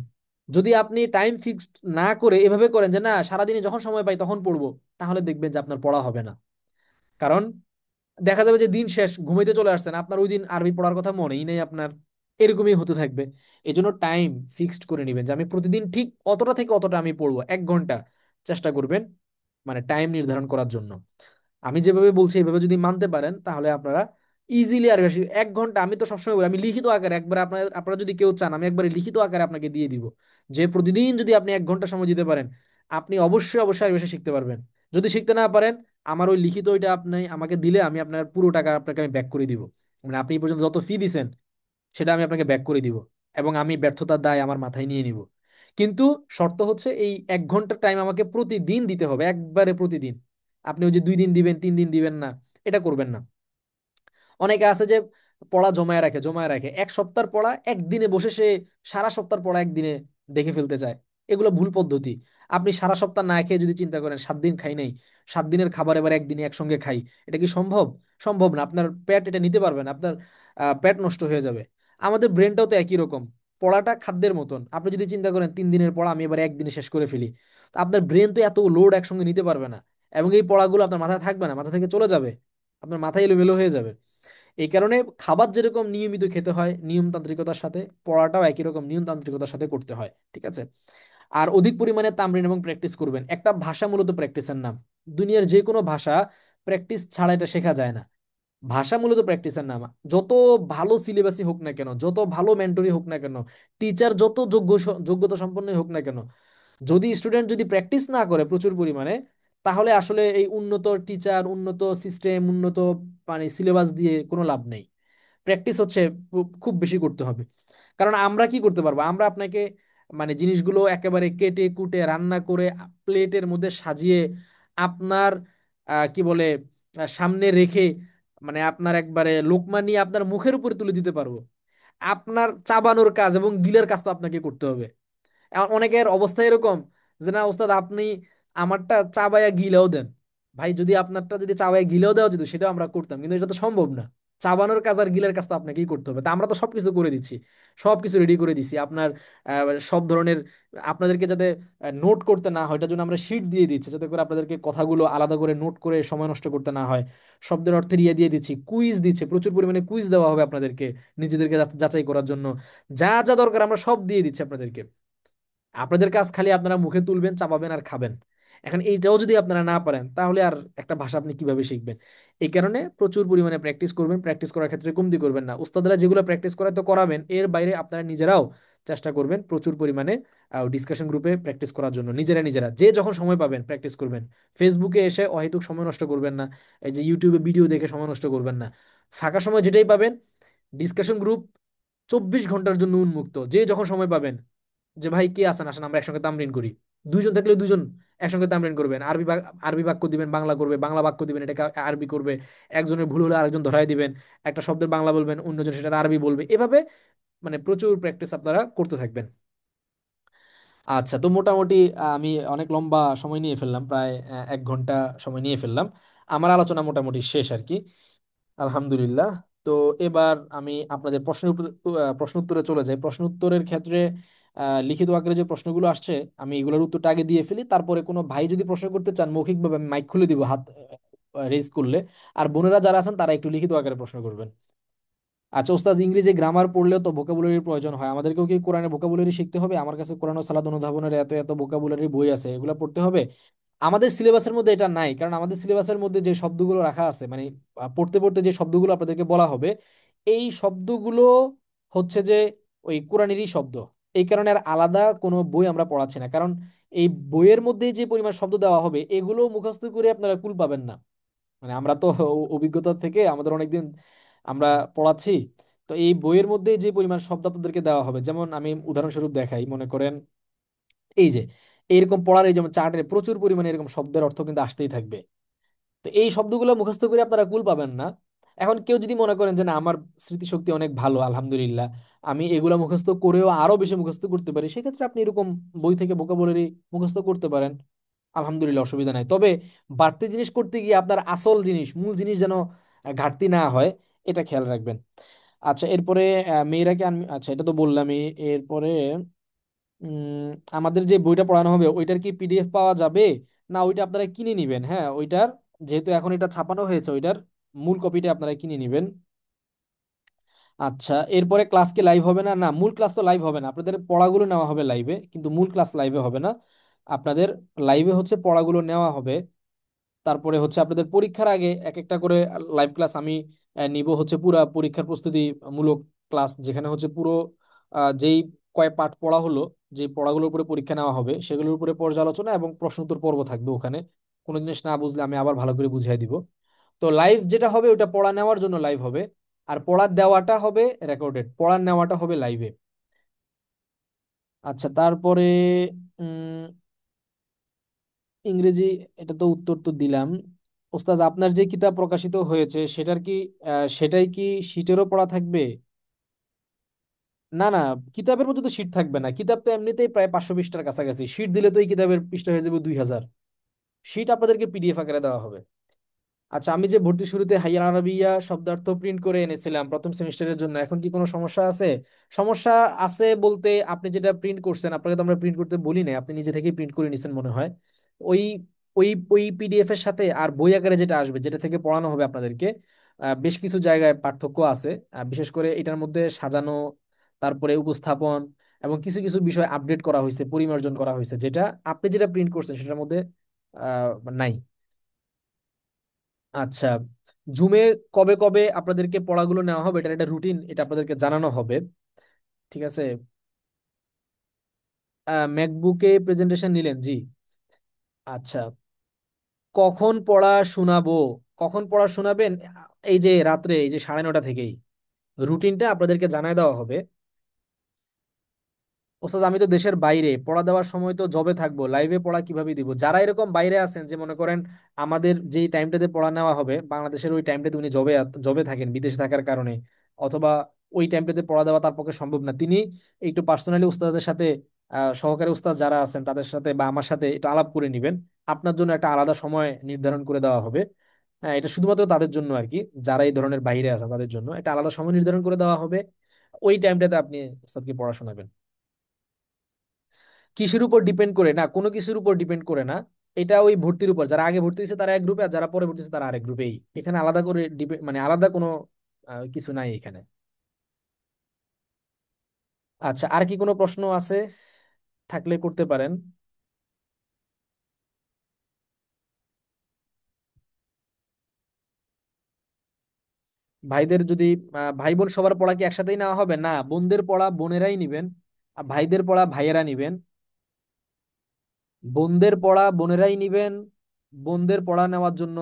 যদি আপনি টাইম ফিক্সড না করে এভাবে করেন যে না সারাদিনে যখন সময় পাই তখন পড়বো, তাহলে দেখবেন যে আপনার পড়া হবে না। কারণ দেখা যাবে যে দিন শেষ, ঘুমাইতে চলে আসছেন, আপনার ওই দিন আরবি পড়ার কথা মনেই নেই আপনার। এরকমই হতে থাকবে। এই জন্য টাইম ফিক্সড করে নেবেন যে আমি প্রতিদিন ঠিক অতটা থেকে অতটা আমি পড়বো, 1 ঘন্টা চেষ্টা করবেন, মানে টাইম নির্ধারণ করার জন্য। আমি যেভাবে বলছি এইভাবে যদি মানতে পারেন, তাহলে আপনারা ইজিলি আর বেশি 1 ঘন্টা, আমি তো সবসময় বলি আমি লিখিত আকারে একবার আপনারা যদি কেউ চান আমি একবারে লিখিত আকারে আপনাকে দিয়ে দিব, যে প্রতিদিন যদি আপনি 1 ঘন্টা সময় দিতে পারেন, আপনি অবশ্যই অবশ্যই আর বেশি শিখতে পারবেন। যদি শিখতে না পারেন, আমার ওই লিখিত ওইটা আপনি আমাকে দিলে আমি আপনার পুরো টাকা আপনাকে আমি ব্যাক করে দিব। মানে আপনি এই পর্যন্ত যত ফি দিছেন সেটা আমি আপনাকে ব্যাক করে দিব, এবং আমি ব্যর্থতার দায় আমার মাথায় নিয়ে নিব। কিন্তু শর্ত হচ্ছে এই 1 ঘন্টার টাইম আমাকে প্রতিদিন দিতে হবে, একবারে প্রতিদিন। আপনি ওই যে 2 দিন দিবেন 3 দিন দিবেন না, এটা করবেন না। অনেকে আছে যে পড়া জমায় রাখে জমায় রাখে, 1 সপ্তাহের পড়া একদিনে বসে সে সারা সপ্তাহের পড়া একদিনে দেখে ফেলতে চায়। এগুলো ভুল পদ্ধতি। আপনি সারা সপ্তাহ না খেয়ে যদি চিন্তা করেন 7 দিন খাই নাই, 7 দিনের খাবার এবার একদিনে একসঙ্গে খাই, এটা কি সম্ভব? সম্ভব না। আপনার পেট এটা নিতে পারবে না, আপনার পেট নষ্ট হয়ে যাবে। আমাদের ব্রেনটাও তো একই রকম। পড়াটা খাদ্যের মতন। আপনি যদি চিন্তা করেন 3 দিনের পড়া আমি এবার একদিনে শেষ করে ফেলি, তো আপনার ব্রেন তো এত লোড একসঙ্গে নিতে পারবে না, এবং এই পড়াগুলো আপনার মাথায় থাকবে না, মাথা থেকে চলে যাবে, আপনার মাথায় এলোমেলো হয়ে যাবে। এই কারণে খাবার যেরকম নিয়মিত খেতে হয় নিয়মতান্ত্রিকতার সাথে, পড়াটাও একই রকম নিয়মতান্ত্রিকতার সাথে করতে হয়, ঠিক আছে? আর অধিক পরিমাণে তামরিন এবং প্র্যাকটিস করবেন। একটা ভাষা মূলত প্র্যাকটিসের নাম। দুনিয়ার যে কোনো ভাষা প্র্যাকটিস ছাড়া এটা শেখা যায় না। ভাষা মূলত প্র্যাকটিসের নাম। যত ভালো সিলেবাসই হোক না কেন, যত ভালো মেন্টরই হোক না কেন, টিচার যত যোগ্যতা সম্পন্নই হোক না কেন, যদি স্টুডেন্ট যদি প্র্যাকটিস না করে প্রচুর পরিমাণে, তাহলে আসলে এই উন্নত টিচার, উন্নত সিস্টেম, উন্নত মানে সিলেবাস দিয়ে কোনো লাভ নেই। প্র্যাকটিস হচ্ছে খুব বেশি করতে হবে। কারণ আমরা কি করতে পারবো? আমরা আপনাকে মানে জিনিসগুলো একেবারে কেটে কুটে রান্না করে প্লেটের মধ্যে সাজিয়ে আপনার কি বলে সামনে রেখে, মানে আপনার একবারে লোকমা নিয়ে আপনার মুখের উপরে তুলে দিতে পারবো। আপনার চাবানোর কাজ এবং গিলার কাজ তো আপনাকে করতে হবে। অনেকের অবস্থা এরকম যে না ওস্তাদ আপনি আমারটা চাবায়া গিলেও দেন। ভাই যদি আপনারটা যদি চাবায়া গিলেও দেওয়া যেত সেটাও আমরা করতাম, কিন্তু এটা তো সম্ভব না। চাবানোর কাজ আর গিলার কাজ তো আপনাকেই করতে হবে। তা আমরা তো সবকিছু করে দিচ্ছি, সবকিছু রেডি করে দিছি আপনার সব ধরনের। আপনাদেরকে যাতে নোট করতে না হয় এটার জন্য আমরা শিট দিয়ে দিচ্ছি, যাতে করে আপনাদেরকে কথাগুলো আলাদা করে নোট করে সময় নষ্ট করতে না হয়। শব্দের অর্থের ইয়ে দিয়ে দিচ্ছি, কুইজ দিচ্ছে, প্রচুর পরিমাণে কুইজ দেওয়া হবে আপনাদেরকে নিজেদেরকে যাচাই করার জন্য। যা যা দরকার আমরা সব দিয়ে দিচ্ছি আপনাদেরকে। আপনাদের কাজ খালি আপনারা মুখে তুলবেন, চাপাবেন আর খাবেন। এখন এইটাও যদি আপনারা না পারেন, তাহলে আর একটা ভাষা আপনি কিভাবে শিখবেন? এই কারণে প্রচুর পরিমাণে প্র্যাকটিস করবেন। প্র্যাকটিস করার ক্ষেত্রে কমতি করবেন না। উস্তাদরা যেগুলো প্র্যাকটিস করায় তো করাবেন, এর বাইরে আপনারা নিজেরাও চেষ্টা করবেন প্রচুর পরিমাণে ডিসকাশন গ্রুপে প্র্যাকটিস করার জন্য। নিজেরা নিজেরা যে যখন সময় পাবেন প্র্যাকটিস করবেন। ফেসবুকে এসে অহেতুক সময় নষ্ট করবেন না, এই যে ইউটিউবে ভিডিও দেখে সময় নষ্ট করবেন না। ফাঁকা সময় যেটাই পাবেন, ডিসকাশন গ্রুপ 24 ঘন্টার জন্য উন্মুক্ত। যে যখন সময় পাবেন, যে ভাই কে আছেন আসেন আমরা একসঙ্গে তামরিন করি। দুইজন থাকলে দুইজন একসঙ্গে তামরিন করবেন। আরবি বাক্য দিবেন, বাংলা করবে, বাংলা বাক্য দিবেন, এটাকে আরবি করবে। একজনের ভুল হলে আরেকজন ধরাই দিবেন। একটা শব্দের বাংলা বলবেন, অন্যজন সেটা আরবি বলবে। এভাবে মানে প্রচুর প্র্যাকটিস আপনারা করতে থাকবেন। আচ্ছা, তো মোটামুটি আমি অনেক লম্বা সময় নিয়ে ফেললাম, প্রায় 1 ঘন্টা সময় নিয়ে ফেললাম। আমার আলোচনা মোটামুটি শেষ আর কি, আলহামদুলিল্লাহ। তো এবার আমি আপনাদের প্রশ্ন উত্তরে চলে যাই। প্রশ্ন উত্তরের ক্ষেত্রে লিখিত আকারে যে প্রশ্নগুলো আসছে আমি এগুলোর উত্তরটা আগে দিয়ে ফেলি, তারপরে কোনো ভাই যদি প্রশ্ন করতে চান মৌখিকভাবে আমি মাইক খুলে দিব হাত রেজ করলে। আর বোনেরা যারা আছেন তারা একটু লিখিত আকারে প্রশ্ন করবেন। আচ্ছা ওস্তাদ, ইংরেজি গ্রামার পড়লেও তো ভোকাবুলারির প্রয়োজন হয়, আমাদেরকেও কি কোরআনের ভোকাবুলারি শিখতে হবে? আমার কাছে কোরআন ও সালাত অনুধাবনের এত এত ভোকাবুলারি বই আছে, এগুলো পড়তে হবে? আমাদের সিলেবাসের মধ্যে এটা নাই, কারণ আমাদের সিলেবাসের মধ্যে যে শব্দগুলো রাখা আছে, মানে পড়তে পড়তে যে শব্দগুলো আপনাদেরকে বলা হবে, এই শব্দগুলো হচ্ছে যে ওই কোরআনেরই শব্দ। এই কারণে আর আলাদা কোনো বই আমরা পড়াচ্ছি না, কারণ এই বইয়ের মধ্যে যে পরিমাণ শব্দ দেওয়া হবে এগুলো মুখস্থ করে আপনারা কুল পাবেন না। মানে আমরা তো অভিজ্ঞতা থেকে আমাদের অনেকদিন আমরা পড়াচ্ছি, তো এই বইয়ের মধ্যে যে পরিমাণ শব্দ আপনাদেরকে দেওয়া হবে, যেমন আমি উদাহরণস্বরূপ দেখাই, মনে করেন এই যে এইরকম পড়ার এই যেমন চার্টে প্রচুর পরিমাণে এরকম শব্দের অর্থ কিন্তু আসতেই থাকবে। তো এই শব্দগুলো মুখস্থ করে আপনারা কুল পাবেন না। এখন কেউ যদি মনে করেন যে না আমার স্মৃতিশক্তি অনেক ভালো আলহামদুলিল্লাহ, আমি এগুলা মুখস্থ করেও আরো বেশি মুখস্থ করতে পারি, সেক্ষেত্রে আপনি এরকম বই থেকে ভোকাবুলারি মুখস্থ করতে পারেন, আলহামদুলিল্লাহ, অসুবিধা নাই। তবে বাড়তি জিনিস করতে গিয়ে আপনার আসল জিনিস, মূল জিনিস যেন ঘাটতি না হয়, এটা খেয়াল রাখবেন। আচ্ছা এরপরে মেয়েরাকে আচ্ছা এটা তো বললামই। এরপরে উম আমাদের যে বইটা পড়ানো হবে ওইটার কি পিডিএফ পাওয়া যাবে, না ওইটা আপনারা কিনে নিবেন? হ্যাঁ ওইটার, যেহেতু এখন এটা ছাপানো হয়েছে, ওইটার মূল কপিটা আপনারা কিনে নিবেন। আচ্ছা এরপরে ক্লাস কি লাইভ হবে? না না, মূল ক্লাস তো লাইভ হবে না, আপনাদের পড়াগুলো নেওয়া হবে লাইভে, কিন্তু মূল ক্লাস লাইভে হবে না। আপনাদের লাইভে হচ্ছে পড়াগুলো নেওয়া হবে। তারপরে হচ্ছে আপনাদের পরীক্ষার আগে এক একটা করে লাইভ ক্লাস আমি নিব, হচ্ছে পুরা পরীক্ষার প্রস্তুতি মূলক ক্লাস, যেখানে হচ্ছে পুরো যেই কয় পাঠ পড়া হলো, যে পড়াগুলোর উপরে পরীক্ষা নেওয়া হবে সেগুলোর উপরে পর্যালোচনা এবং প্রশ্নোত্তর পর্ব থাকবে ওখানে। কোনো জিনিস না বুঝলে আমি আবার ভালো করে বুঝিয়ে দিব। তো লাইভ যেটা হবে ওটা পড়া নেওয়ার জন্য লাইভ হবে, আর পড়া দেওয়াটা হবে রেকর্ডেড, পড়া নেওয়াটা হবে লাইভে। আচ্ছা, তারপরে উম ইংরেজি, এটা তো উত্তর তো দিলাম। ওস্তাদ, আপনার যে কিতাব প্রকাশিত হয়েছে সেটার কি সেটাই কি শীটেরও পড়া থাকবে? না না, কিতাবের মধ্যে তো শীট থাকবে না, কিতাব তো এমনিতেই প্রায় 500 পৃষ্ঠার কাছাকাছি, শীট দিলে তো এই কিতাবের পৃষ্ঠা হয়ে যাবে 2000। শীট আপনাদেরকে পিডিএফ আকারে দেওয়া হবে। আচ্ছা, আমি যে ভর্তি শুরুতে হাইয়ার আরাবিয়া শব্দার্থ প্রিন্ট করে এনেছিলাম প্রথম সেমিস্টারের জন্য, এখন কি কোনো সমস্যা আছে? সমস্যা আছে বলতে, আপনি যেটা প্রিন্ট করছেন, আপনাকে তো আমরা প্রিন্ট করতে বলি না, আপনি নিজে থেকেই প্রিন্ট করে নিছেন মনে হয়। ওই ওই ওই পিডিএফ এর সাথে আর বই আকারে যেটা আসবে, যেটা থেকে পড়ানো হবে আপনাদেরকে, বেশ কিছু জায়গায় পার্থক্য আছে। বিশেষ করে এটার মধ্যে সাজানো, তারপরে উপস্থাপন, এবং কিছু কিছু বিষয় আপডেট করা হয়েছে, পরিমার্জন করা হয়েছে, যেটা আপনি যেটা প্রিন্ট করছেন সেটার মধ্যে নাই। আচ্ছা, জুমে কবে কবে আপনাদেরকে পড়াগুলো নেওয়া হবে, এটার একটা রুটিন, এটা আপনাদেরকে জানানো হবে। ঠিক আছে। ম্যাকবুকে প্রেজেন্টেশন নিলেন, জি। আচ্ছা, কখন পড়া শোনাবো, কখন পড়া শোনাবেন? এই যে রাত্রে, এই যে 9:30 থেকেই রুটিনটা আপনাদেরকে জানায় দেওয়া হবে। ওস্তাদ, আমি তো দেশের বাইরে, পড়া দেওয়ার সময় তো জবে থাকবো, লাইভে পড়া কিভাবে দিব? যারা এরকম বাইরে আছেন, যে মনে করেন আমাদের যেই টাইমটাতে পড়া নেওয়া হবে বাংলাদেশের ওই টাইমটাতে উনি জবে জবে থাকেন বিদেশে থাকার কারণে, অথবা ওই টাইমটাতে পড়া দেওয়া তার পক্ষে সম্ভব না, তিনি একটু পার্সোনালি উস্তাদের সাথে, সহকারী উস্তাদ যারা আছেন তাদের সাথে বা আমার সাথে একটু আলাপ করে নিবেন। আপনার জন্য একটা আলাদা সময় নির্ধারণ করে দেওয়া হবে। হ্যাঁ, এটা শুধুমাত্র তাদের জন্য আর কি, যারা এই ধরনের বাইরে আছে তাদের জন্য একটা আলাদা সময় নির্ধারণ করে দেওয়া হবে। ওই টাইমটাতে আপনি উস্তাদকে পড়া শোনাবেন। কিসের উপর ডিপেন্ড করে? না, কোনো কিছুর উপর ডিপেন্ড করে না। এটা ওই ভর্তির উপর, যারা আগে ভর্তি হয়েছে তারা এক গ্রুপে, আর যারা পরে ভর্তি হয়েছে তারা আরেক গ্রুপেই। এখানে আলাদা করে মানে আলাদা কোনো কিছু নাই এখানে। আচ্ছা, আর কি কোনো প্রশ্ন আছে? থাকলে করতে পারেন। ভাইদের যদি ভাই বোন সবার পড়া কি একসাথেই নেওয়া হবে? না, বোনদের পড়া বোনেরাই নিবেন, আর ভাইদের পড়া ভাইয়েরা নিবেন। বোনদের পড়া বোনেরাই নিবেন। বোনদের পড়া নেওয়ার জন্য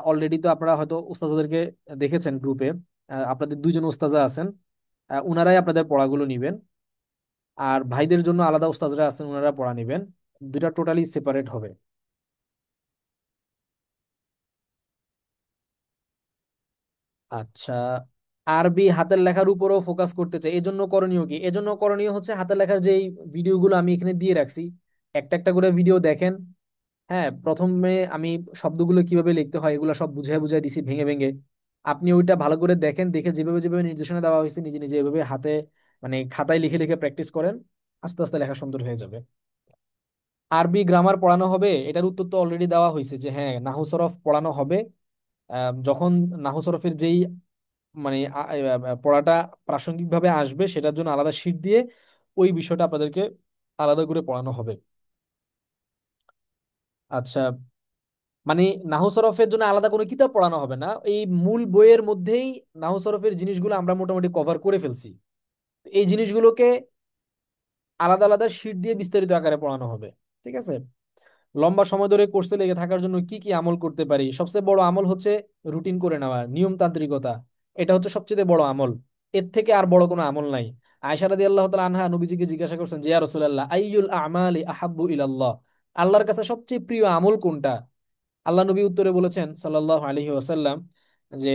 অলরেডি তো আপনারা হয়তো উস্তাদদেরকে দেখেছেন গ্রুপে, আপনাদের দুইজন উস্তাজা আছেন, উনারাই আপনাদের পড়াগুলো নিবেন। আর ভাইদের জন্য আলাদা উস্তাদরা আছেন, ওনারা পড়া নেবেন। দুইটা টোটালি সেপারেট হবে। আচ্ছা, আরবি হাতের লেখার উপরও ফোকাস করতে চাই, এজন্য করণীয় কি? এজন্য করণীয় হচ্ছে হাতের লেখার যেই ভিডিওগুলো আমি এখানে দিয়ে রাখছি, একটা একটা করে ভিডিও দেখেন। হ্যাঁ, প্রথমে আমি শব্দগুলো কিভাবে লিখতে হয় এগুলো সব বুঝাই বুঝাই দিছি ভেঙে ভেঙে। আপনি ওইটা ভালো করে দেখেন, দেখে যেভাবে যেভাবে নির্দেশনা দেওয়া হয়েছে নিজে নিজে এভাবে হাতে, মানে খাতায় লিখে লিখে প্র্যাকটিস করেন, আস্তে আস্তে লেখা সুন্দর হয়ে যাবে। আরবি গ্রামার পড়ানো হবে, এটার উত্তর তো অলরেডি দেওয়া হয়েছে, যে হ্যাঁ নাহু সরফ পড়ানো হবে। যখন নাহু সরফের যেই মানে পড়াটা প্রাসঙ্গিকভাবে আসবে সেটার জন্য আলাদা শীট দিয়ে ওই বিষয়টা আপনাদেরকে আলাদা করে পড়ানো হবে। আচ্ছা, মানে নাহু সরফের জন্য আলাদা কোনো কিতাব পড়ানো হবে না, এই মূল বইয়ের মধ্যেই নাহু সরফের জিনিসগুলো আমরা মোটামুটি কভার করে ফেলছি। এই জিনিসগুলোকে আলাদা আলাদা শীট দিয়ে বিস্তারিত আকারে পড়ানো হবে। ঠিক আছে। লম্বা সময় ধরে কোর্সে লেগে থাকার জন্য কি কি আমল করতে পারি? সবচেয়ে বড় আমল হচ্ছে রুটিন করে নেওয়া, নিয়মতান্ত্রিকতা। এটা হচ্ছে সবচেয়ে বড় আমল, এর থেকে আর বড় কোনো আমল নাই। আয়েশা রাদিয়াল্লাহু তাআলা আনহা নবীজিকে জিজ্ঞাসা করছেন, যে ইয়া রাসূলুল্লাহ, আইয়ুল আমালি আহাব্বু ইলাল্লাহ, আল্লাহর কাছে সবচেয়ে প্রিয় আমল কোনটা? আল্লাহ নবী উত্তরে বলেছেন সাল্লাল্লাহু আলাইহি ওয়াসাল্লাম, যে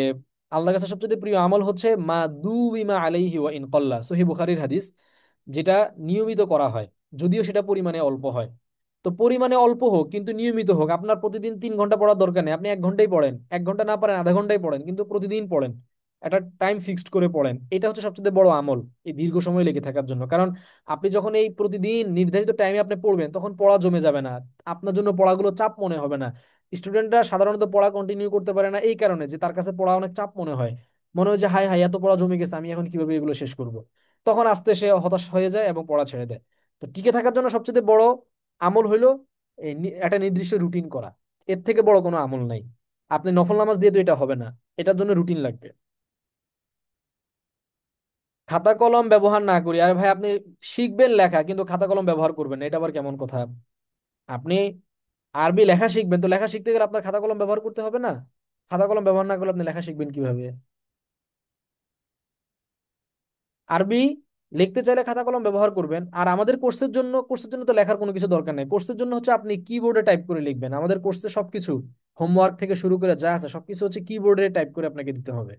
আল্লাহর কাছে সবচেয়ে প্রিয় আমল হচ্ছে মা দুবিমা আলাইহি ওয়া ইন কাল্লা, সহিহ বুখারীর হাদিস, যেটা নিয়মিত করা হয়, যদিও সেটা পরিমাণে অল্প হয়। তো পরিমাণে অল্প হোক কিন্তু নিয়মিত হোক, আপনার প্রতিদিন 3 ঘন্টা পড়ার দরকার নেই, আপনি 1 ঘন্টাই পড়েন, 1 ঘন্টা না পারেন আধা ঘন্টাই পড়েন, কিন্তু প্রতিদিন পড়েন, একটা টাইম ফিক্সড করে পড়েন। এটা হচ্ছে সবচেয়ে বড় আমল এই দীর্ঘ সময় লেগে থাকার জন্য। কারণ আপনি যখন এই প্রতিদিন নির্ধারিত টাইমে আপনি পড়বেন তখন পড়া জমে যাবে না, আপনার জন্য পড়াগুলো চাপ মনে হবে না। স্টুডেন্টরা সাধারণত পড়া কন্টিনিউ করতে পারে না এই কারণে যে তার কাছে পড়া অনেক চাপ মনে হয়, মনে হয় যে হাই হাই এত পড়া জমে গেছে, আমি এখন কিভাবে এগুলো শেষ করব। তখন আস্তে সে হতাশ হয়ে যায় এবং পড়া ছেড়ে দেয়। তো টিকে থাকার জন্য সবচেয়ে বড় আমল হইলো এই একটা নির্দিষ্ট রুটিন করা। এর থেকে বড় কোনো আমল নাই। আপনি নফল নামাজ দিয়ে তো এটা হবে না, এটার জন্য রুটিন লাগবে। খাতা কলম ব্যবহার না করি? আরে ভাই, আপনি শিখবেন লেখা কিন্তু খাতা কলম ব্যবহার করবেন না, এটা আবার কেমন কথা? আপনি আরবি লেখা শিখবেন, তো লেখা শিখতে গেলে আপনার খাতা কলম ব্যবহার করতে হবে না? খাতা কলম ব্যবহার না করলে আপনি লেখা শিখবেন কিভাবে? আরবি লিখতে চাইলে খাতা কলম ব্যবহার করবেন। আর আমাদের কোর্সের জন্য তো লেখার কোনো কিছু দরকার নেই। কোর্সের জন্য হচ্ছে আপনি কিবোর্ডে টাইপ করে লিখবেন। আমাদের কোর্সে সবকিছু, হোমওয়ার্ক থেকে শুরু করে যা আছে সবকিছু হচ্ছে কিবোর্ডে টাইপ করে আপনাকে দিতে হবে।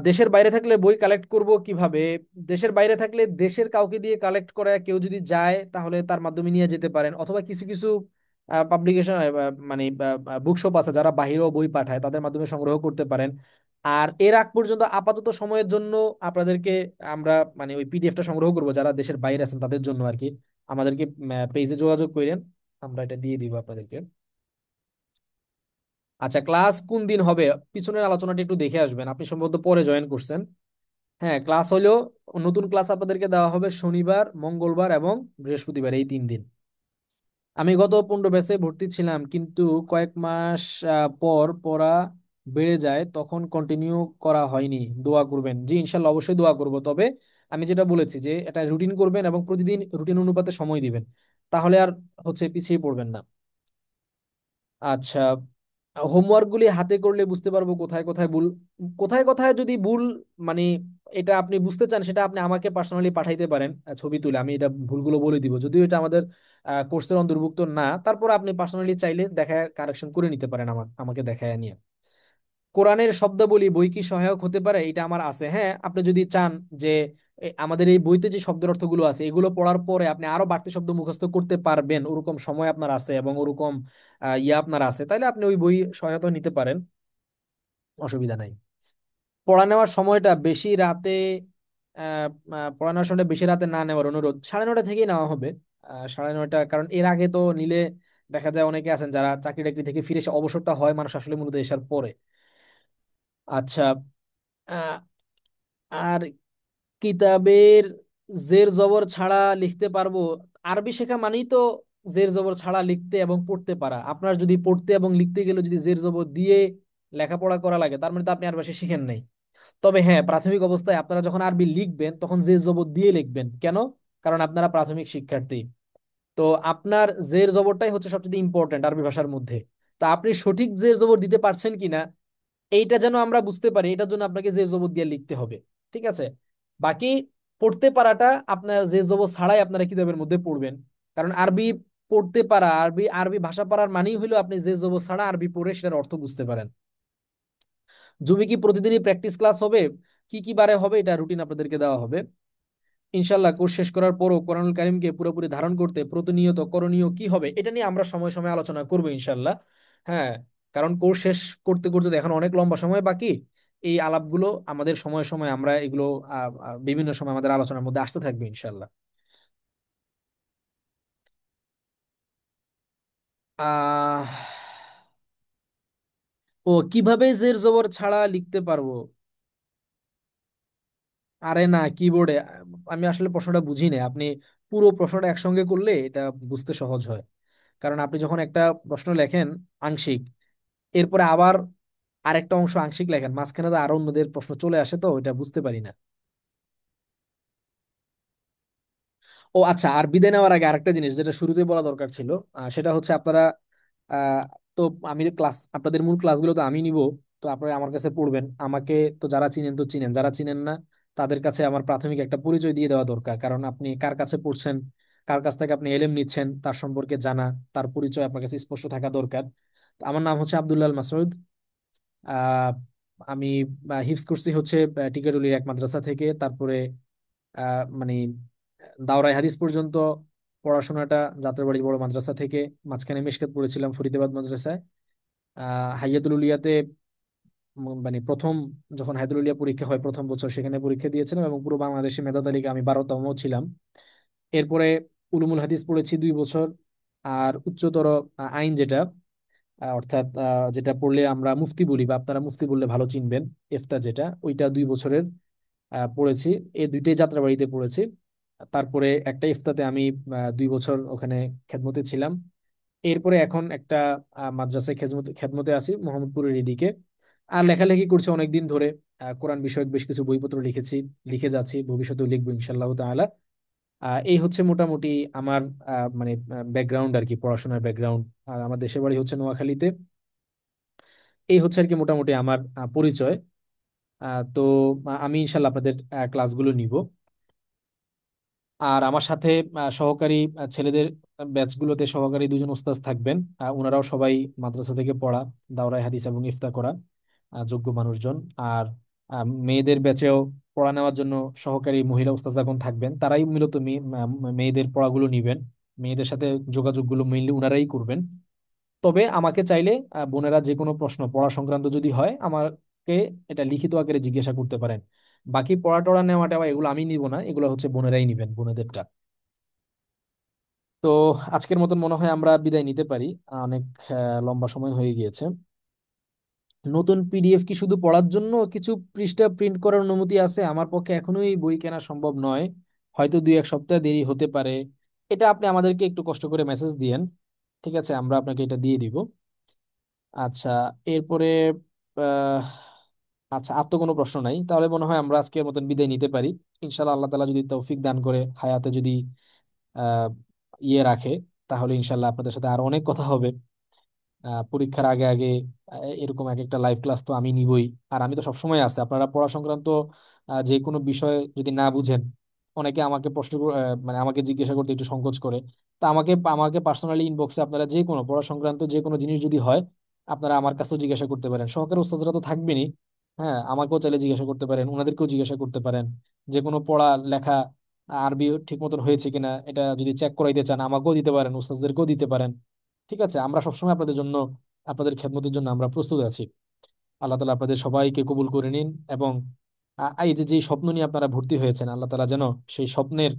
দেশের বাইরে থাকলে বই কালেক্ট করব কিভাবে? দেশের বাইরে থাকলে দেশের কাউকে দিয়ে কালেক্ট করা, কেউ যদি যায় তাহলে তার মাধ্যমে নিয়ে যেতে পারেন, অথবা কিছু কিছু পাবলিকেশন মানে বুকশপ আছে যারা বাইরেও বই পাঠায়, তাদের মাধ্যমে সংগ্রহ করতে পারেন। আর এর আগ পর্যন্ত আপাতত সময়ের জন্য আপনাদেরকে আমরা মানে ওই পিডিএফটা সংগ্রহ করব যারা দেশের বাইরে আছেন তাদের জন্য আর কি। আমাদেরকে পেজে যোগাযোগ করেন, আমরা এটা দিয়ে দিব আপনাদেরকে। আচ্ছা, ক্লাস কোন দিন হবে? পিছনের আলোচনাটি একটু দেখে আসবেন, আপনি সম্ভবত পরে জয়েন করছেন। হ্যাঁ, ক্লাস হলো, নতুন ক্লাস আপনাদেরকে দেওয়া হবে শনিবার, মঙ্গলবার এবং বৃহস্পতিবার, এই 3 দিন। আমি গত 15 ব্যাচে ভর্তি ছিলাম, কিন্তু কয়েক মাস পর পড়া বেড়ে যায়, তখন কন্টিনিউ করা হয়নি। দোয়া করবেন। জি ইনশাল্লাহ, অবশ্যই দোয়া করব। তবে আমি যেটা বলেছি যে এটা রুটিন করবেন এবং প্রতিদিন রুটিন অনুপাতে সময় দিবেন, তাহলে আর হচ্ছে পিছিয়ে পড়বেন না। আচ্ছা, হোমওয়ার্ক গুলি হাতে করলে বুঝতে পারবো কোথায় কোথায় ভুল। কোথায় কোথায় যদি ভুল মানে এটা আপনি বুঝতে চান, সেটা আপনি আমাকে পার্সোনালি পাঠাইতে পারেন ছবি তুলে, আমি এটা ভুলগুলো বলে দিব। যদিও এটা আমাদের কোর্সের অন্তর্ভুক্ত না, তারপর আপনি পার্সোনালি চাইলে দেখা কারেকশন করে নিতে পারেন আমাকে দেখায় নিয়ে। কোরআনের শব্দাবলী বই কি সহায়ক হতে পারে? এটা আমার আছে। হ্যাঁ, আপনি যদি চান যে আমাদের এই বইতে যে শব্দের অর্থগুলো আছে এগুলো পড়ার পরে আপনি আরো বাড়তি শব্দ মুখস্থ করতে পারবেন, ওরকম সময় আপনার আছে এবং ওরকম ইয়ে আপনার আছে, তাহলে আপনি ওই বই সহায়তা নিতে পারেন, অসুবিধা নাই। পড়া নেওয়ার সময়টা বেশি রাতে, পড়া নেওয়ার সময়টা বেশি রাতে না নেওয়ার অনুরোধ। 9:30 থেকেই নেওয়া হবে। 9:30, কারণ এর আগে তো নিলে দেখা যায় অনেকে আছেন যারা চাকরি টাকরি থেকে ফিরে এসে, অবসরটা হয় মানুষ আসলে মূলত এসার পরে। আচ্ছা, আহ, আর কিতাবের জের জবর ছাড়া লিখতে পারবো? আরবি শেখা মানেই তো জের জবর ছাড়া লিখতে এবং পড়তে পারা। আপনার যদি পড়তে এবং লিখতে গেলে যদি জের জবর দিয়ে লেখাপড়া করা লাগে, তার মানে তো আপনি আরবি শিখেন নাই। তবে হ্যাঁ, প্রাথমিক অবস্থায় আপনারা যখন আরবি লিখবেন তখন জের জবর দিয়ে লিখবেন। কেন? কারণ আপনারা প্রাথমিক শিক্ষার্থী। তো আপনার জের জবরটাই হচ্ছে সবচেয়ে ইম্পর্টেন্ট আরবি ভাষার মধ্যে। তো আপনি সঠিক জের জবর দিতে পারছেন কিনা এইটা যেন আমরা বুঝতে পারি, এটার জন্য আপনাকে জের জবর দিয়ে লিখতে হবে। ঠিক আছে? বাকি পড়তে পারাটা আপনার জের জবর ছাড়াই আপনারা কিতাবের মধ্যে পড়বেন। কারণ আরবি পড়তে পারা, আরবি আরবি ভাষা পারার মানেই হলো আপনি জের জবর ছাড়া আরবি পড়ে সেটার অর্থ বুঝতে পারেন। জুমি কি প্রতিদিনই প্র্যাকটিস ক্লাস হবে? কি কি বারে হবে এটা রুটিন আপনাদেরকে দেওয়া হবে। ইনশাল্লাহ, কোর্স শেষ করার পরও কোরআনুল কারিমকে পুরোপুরি ধারণ করতে প্রতিনিয়ত করণীয় কি হবে, এটা নিয়ে আমরা সময় সময় আলোচনা করবো ইনশাল্লাহ। হ্যাঁ, কারণ কোর্স শেষ করতে করতে তো এখন অনেক লম্বা সময় বাকি। এই আলাপগুলো আমাদের সময় সময় আমরা এগুলো বিভিন্ন সময় আমাদের আলোচনার মধ্যে আসতে থাকবে ইনশাল্লাহ। আহ কিভাবে জের জবর ছাড়া লিখতে পারবো? আরে না, কিবোর্ডে। আমি আসলে প্রশ্নটা বুঝি না। আপনি পুরো প্রশ্নটা একসঙ্গে করলে এটা বুঝতে সহজ হয়। কারণ আপনি যখন একটা প্রশ্ন লেখেন আংশিক, এরপরে আবার আরেকটা অংশ আংশিক লেখেন, মাঝখানে তো আরো অন্যদের প্রশ্ন চলে আসে, তো এটা বুঝতে পারি না। ও আচ্ছা, আর বিদায় নেওয়ার আগে আরেকটা জিনিস যেটা শুরুতেই বলা দরকার ছিল, সেটা হচ্ছে আপনারা আহ, তো আমি ক্লাস, আপনাদের মূল ক্লাসগুলো তো আমি নিব। তো আপনারা আমার কাছে পড়বেন। আমাকে তো যারা চিনেন তো চিনেন, যারা চিনেন না তাদের কাছে আমার প্রাথমিক একটা পরিচয় দিয়ে দেওয়া দরকার। কারণ আপনি কার কাছে পড়ছেন, কার কাছ থেকে আপনি এলেম নিচ্ছেন, তার সম্পর্কে জানা, তার পরিচয় আপনার কাছে স্পষ্ট থাকা দরকার। তো আমার নাম হচ্ছে আব্দুল্লাহ আল মাসউদ। আহ আমি হিফজ করছি হচ্ছে টিকাটুলির এক মাদ্রাসা থেকে। তারপরে মানে দাওরাই হাদিস পর্যন্ত পড়াশোনাটা যাত্রাবাড়ি বড় মাদ্রাসা থেকে। মাঝখানে মিশকাত পড়েছিলাম ফরিদাবাদ মাদ্রাসায়। হাইয়াতুল উলিয়াতে মানে প্রথম, যখন হাইয়াতুল উলিয়া পরীক্ষা হয় প্রথম বছর সেখানে পরীক্ষা দিয়েছিলাম, এবং পুরো বাংলাদেশে মেধা তালিকা আমি 12তম ছিলাম। এরপরে উলুমুল হাদিস পড়েছি 2 বছর। আর উচ্চতর আইন যেটা, অর্থাৎ যেটা পড়লে আমরা মুফতি বলি, বা আপনারা মুফতি বললে ভালো চিনবেন, ইফতা যেটা, ওইটা 2 বছরের পড়েছি। এই দুইটাই যাত্রাবাড়িতে পড়েছি। তারপরে একটা ইফতাতে আমি 2 বছর ওখানে খেদমতে ছিলাম। এরপরে এখন একটা মাদ্রাসায় খেদমতে খেদমতে আছি মোহাম্মদপুরের এদিকে। আর লেখালেখি করছি অনেকদিন ধরে। কোরআন বিষয়ক বেশ কিছু বইপত্র লিখেছি, লিখে যাচ্ছি, ভবিষ্যতেও লিখবো ইনশাআল্লাহ তাআলা। এই হচ্ছে মোটামুটি আমার মানে ব্যাকগ্রাউন্ড আর কি, পড়াশোনার ব্যাকগ্রাউন্ড। আমার দেশের বাড়ি হচ্ছে নোয়াখালীতে। এই হচ্ছে আর কি মোটামুটি আমার পরিচয়। তো আমি ইনশাল্লাহ আপনাদের ক্লাসগুলো নিব। আর আমার সাথে সহকারী ছেলেদের ব্যাচগুলোতে সহকারী দুজন উস্তাদ থাকবেন। ওনারাও সবাই মাদ্রাসা থেকে পড়া, দাওরায়ে হাদিস এবং ইফতা করা যোগ্য মানুষজন। আর মেয়েদের ব্যাচেও পড়া নেওয়ার জন্য সহকারী মহিলা উস্তাদগণ থাকবেন, তারাই মূলত মেয়েদের পড়াগুলো নিবেন। মেয়েদের সাথে যোগাযোগগুলো মেইনলি ওনারাই করবেন। তবে আমাকে চাইলে বোনেরা যে কোনো প্রশ্ন পড়া সংক্রান্ত যদি হয় আমাকে এটা লিখিত আকারে জিজ্ঞাসা করতে পারেন। বাকি পড়া টড়া নেওয়া টেওয়া এগুলো আমি নিব না, এগুলো হচ্ছে বোনেরাই নিবেন, বোনেদেরটা। তো আজকের মতন মনে হয় আমরা বিদায় নিতে পারি। অনেক লম্বা সময় হয়ে গিয়েছে। নতুন পিডিএফ কি শুধু পড়ার জন্য কিছু পৃষ্ঠা প্রিন্ট করার অনুমতি আছে? আমার পক্ষে এখনোই বই কেনা সম্ভব নয়, হয়তো 2-1 সপ্তাহ দেরি হতে পারে। এটা আপনি আমাদেরকে একটু কষ্ট করে মেসেজ দিয়েন, ঠিক আছে? আমরা আপনাকে এটা দিয়ে দিব। আচ্ছা, এরপরে আহ আচ্ছা, আর তো কোনো প্রশ্ন নাই, তাহলে মনে হয় আমরা আজকের মতন বিদায় নিতে পারি। ইনশাল্লাহ আল্লাহ তাআলা যদি তৌফিক দান করে, হায়াতে যদি আহ রাখে, তাহলে ইনশাল্লাহ আপনাদের সাথে আরো অনেক কথা হবে। পরীক্ষার আগে আগে এরকম এক একটা লাইভ ক্লাস তো আমি নিবই। আর আমি তো সবসময় আছি, আপনারা পড়া সংক্রান্ত যে কোনো বিষয় যদি না বুঝেন, অনেকে আমাকে মানে আমাকে জিজ্ঞাসা করতে একটু সংকোচ করে। তা আমাকে আমাকে পার্সোনালি ইনবক্সে আপনারা যে কোনো পড়া সংক্রান্ত যে কোনো জিনিস যদি হয়, আপনারা আমার কাছেও জিজ্ঞাসা করতে পারেন। সহকারী উস্তাদরা তো থাকবেনই, হ্যাঁ, আমাকেও চাইলে জিজ্ঞাসা করতে পারেন, ওনাদেরকেও জিজ্ঞাসা করতে পারেন। যে কোনো পড়া লেখা আরবি ঠিক মতন হয়েছে কিনা এটা যদি চেক করাইতে চান আমাকেও দিতে পারেন, উস্তাদদেরকেও দিতে পারেন। ঠিক আছে, আমরা সবসময় আপনাদের জন্য, আপনাদের খেদমতের জন্য আমরা প্রস্তুত আছি। আল্লাহ তালা আপনাদের সবাইকে কবুল করে নিন। এবং এই যে যে স্বপ্ন নিয়ে আপনারা ভর্তি হয়েছেন, আল্লাহ তালা যেন সেই স্বপ্নের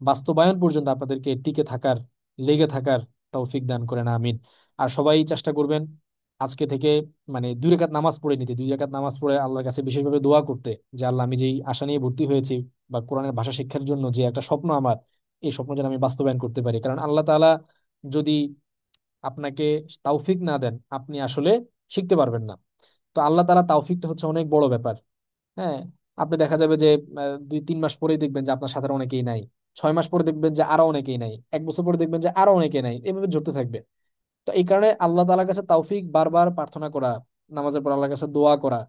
বাস্তবায়ন পর্যন্ত আপনাদেরকে টিকে থাকার, লেগে থাকার তৌফিক দান করেন, আমিন। আর সবাই চেষ্টা করবেন আজকে থেকে মানে 2 রাকাত নামাজ পড়ে নিতে, 2 রাকাত নামাজ পড়ে আল্লাহর কাছে বিশেষভাবে দোয়া করতে, যে আল্লাহ আমি যেই আশা নিয়ে ভর্তি হয়েছি বা কোরআনের ভাষা শিক্ষার জন্য যে একটা স্বপ্ন আমার, এই স্বপ্ন যেন আমি বাস্তবায়ন করতে পারি। কারণ আল্লাহ তাআলা যদি আপনাকে তাওফিক না দেন, আপনি আসলে শিখতে পারবেন না। তো আল্লাহ তাআলা তাওফিকটা হচ্ছে অনেক বড় ব্যাপার। হ্যাঁ, আপনি দেখা যাবে যে 2-3 মাস পরেই দেখবেন যে আপনার সাথে আর অনেকেই নাই, 6 মাস পরে দেখবেন যে আরো অনেকেই নাই, 1 বছর পরে দেখবেন যে আরো অনেকেই নাই, এভাবে জড়তে থাকবে। তো এই কারণে আল্লাহ তাআলার কাছে তাওফিক বারবার প্রার্থনা করা, নামাজের পর আল্লাহর কাছে দোয়া করা,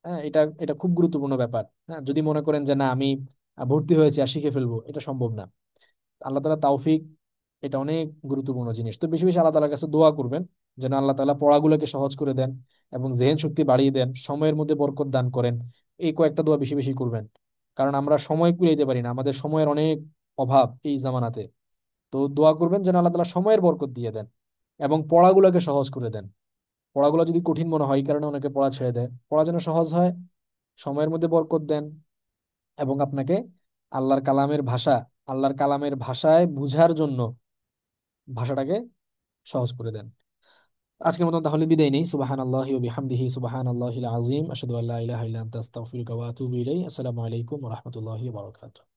হ্যাঁ, এটা এটা খুব গুরুত্বপূর্ণ ব্যাপার। হ্যাঁ, যদি মনে করেন যে না আমি ভর্তি হয়েছি আর শিখে ফেলবো, এটা সম্ভব না। আল্লাহ তাআলা তাওফিক, এটা অনেক গুরুত্বপূর্ণ জিনিস। তো বেশি বেশি আল্লাহ তাআলার কাছে দোয়া করবেন যেন আল্লাহ তাআলা পড়াগুলোকে সহজ করে দেন এবং জেহেন শক্তি বাড়িয়ে দেন, সময়ের মধ্যে বরকত দান করেন। এই কয়েকটা দোয়া বেশি বেশি করবেন। কারণ আমরা সময় কুলাইতে পারি না, আমাদের সময়ের অনেক অভাব এই জামানাতে। তো দোয়া করবেন যেন আল্লাহ তাআলা সময়ের বরকত দিয়ে দেন এবং পড়াগুলোকে সহজ করে দেন। পড়াগুলো যদি কঠিন মনে হয়, এই কারণে অনেকে পড়া ছেড়ে দেয়, পড়া যেন সহজ হয়, সময়ের মধ্যে বরকত দেন এবং আপনাকে আল্লাহর কালামের ভাষা, আল্লাহর কালামের ভাষায় বুঝার জন্য ভাষাটাকে সহজ করে দেন। আজকের মতন তাহলে বিদায় নেই। সুবহানাল্লাহি ওয়া বিহামদিহি, সুবহানাল্লাহিল আযীম, আশহাদু আল্লা ইলাহা ইল্লা আনতা, আস্তাগফিরুকা ওয়া আতুবু ইলাইহি। আসসালামু আলাইকুম ওয়া রাহমাতুল্লাহি ওয়া বারাকাতুহু।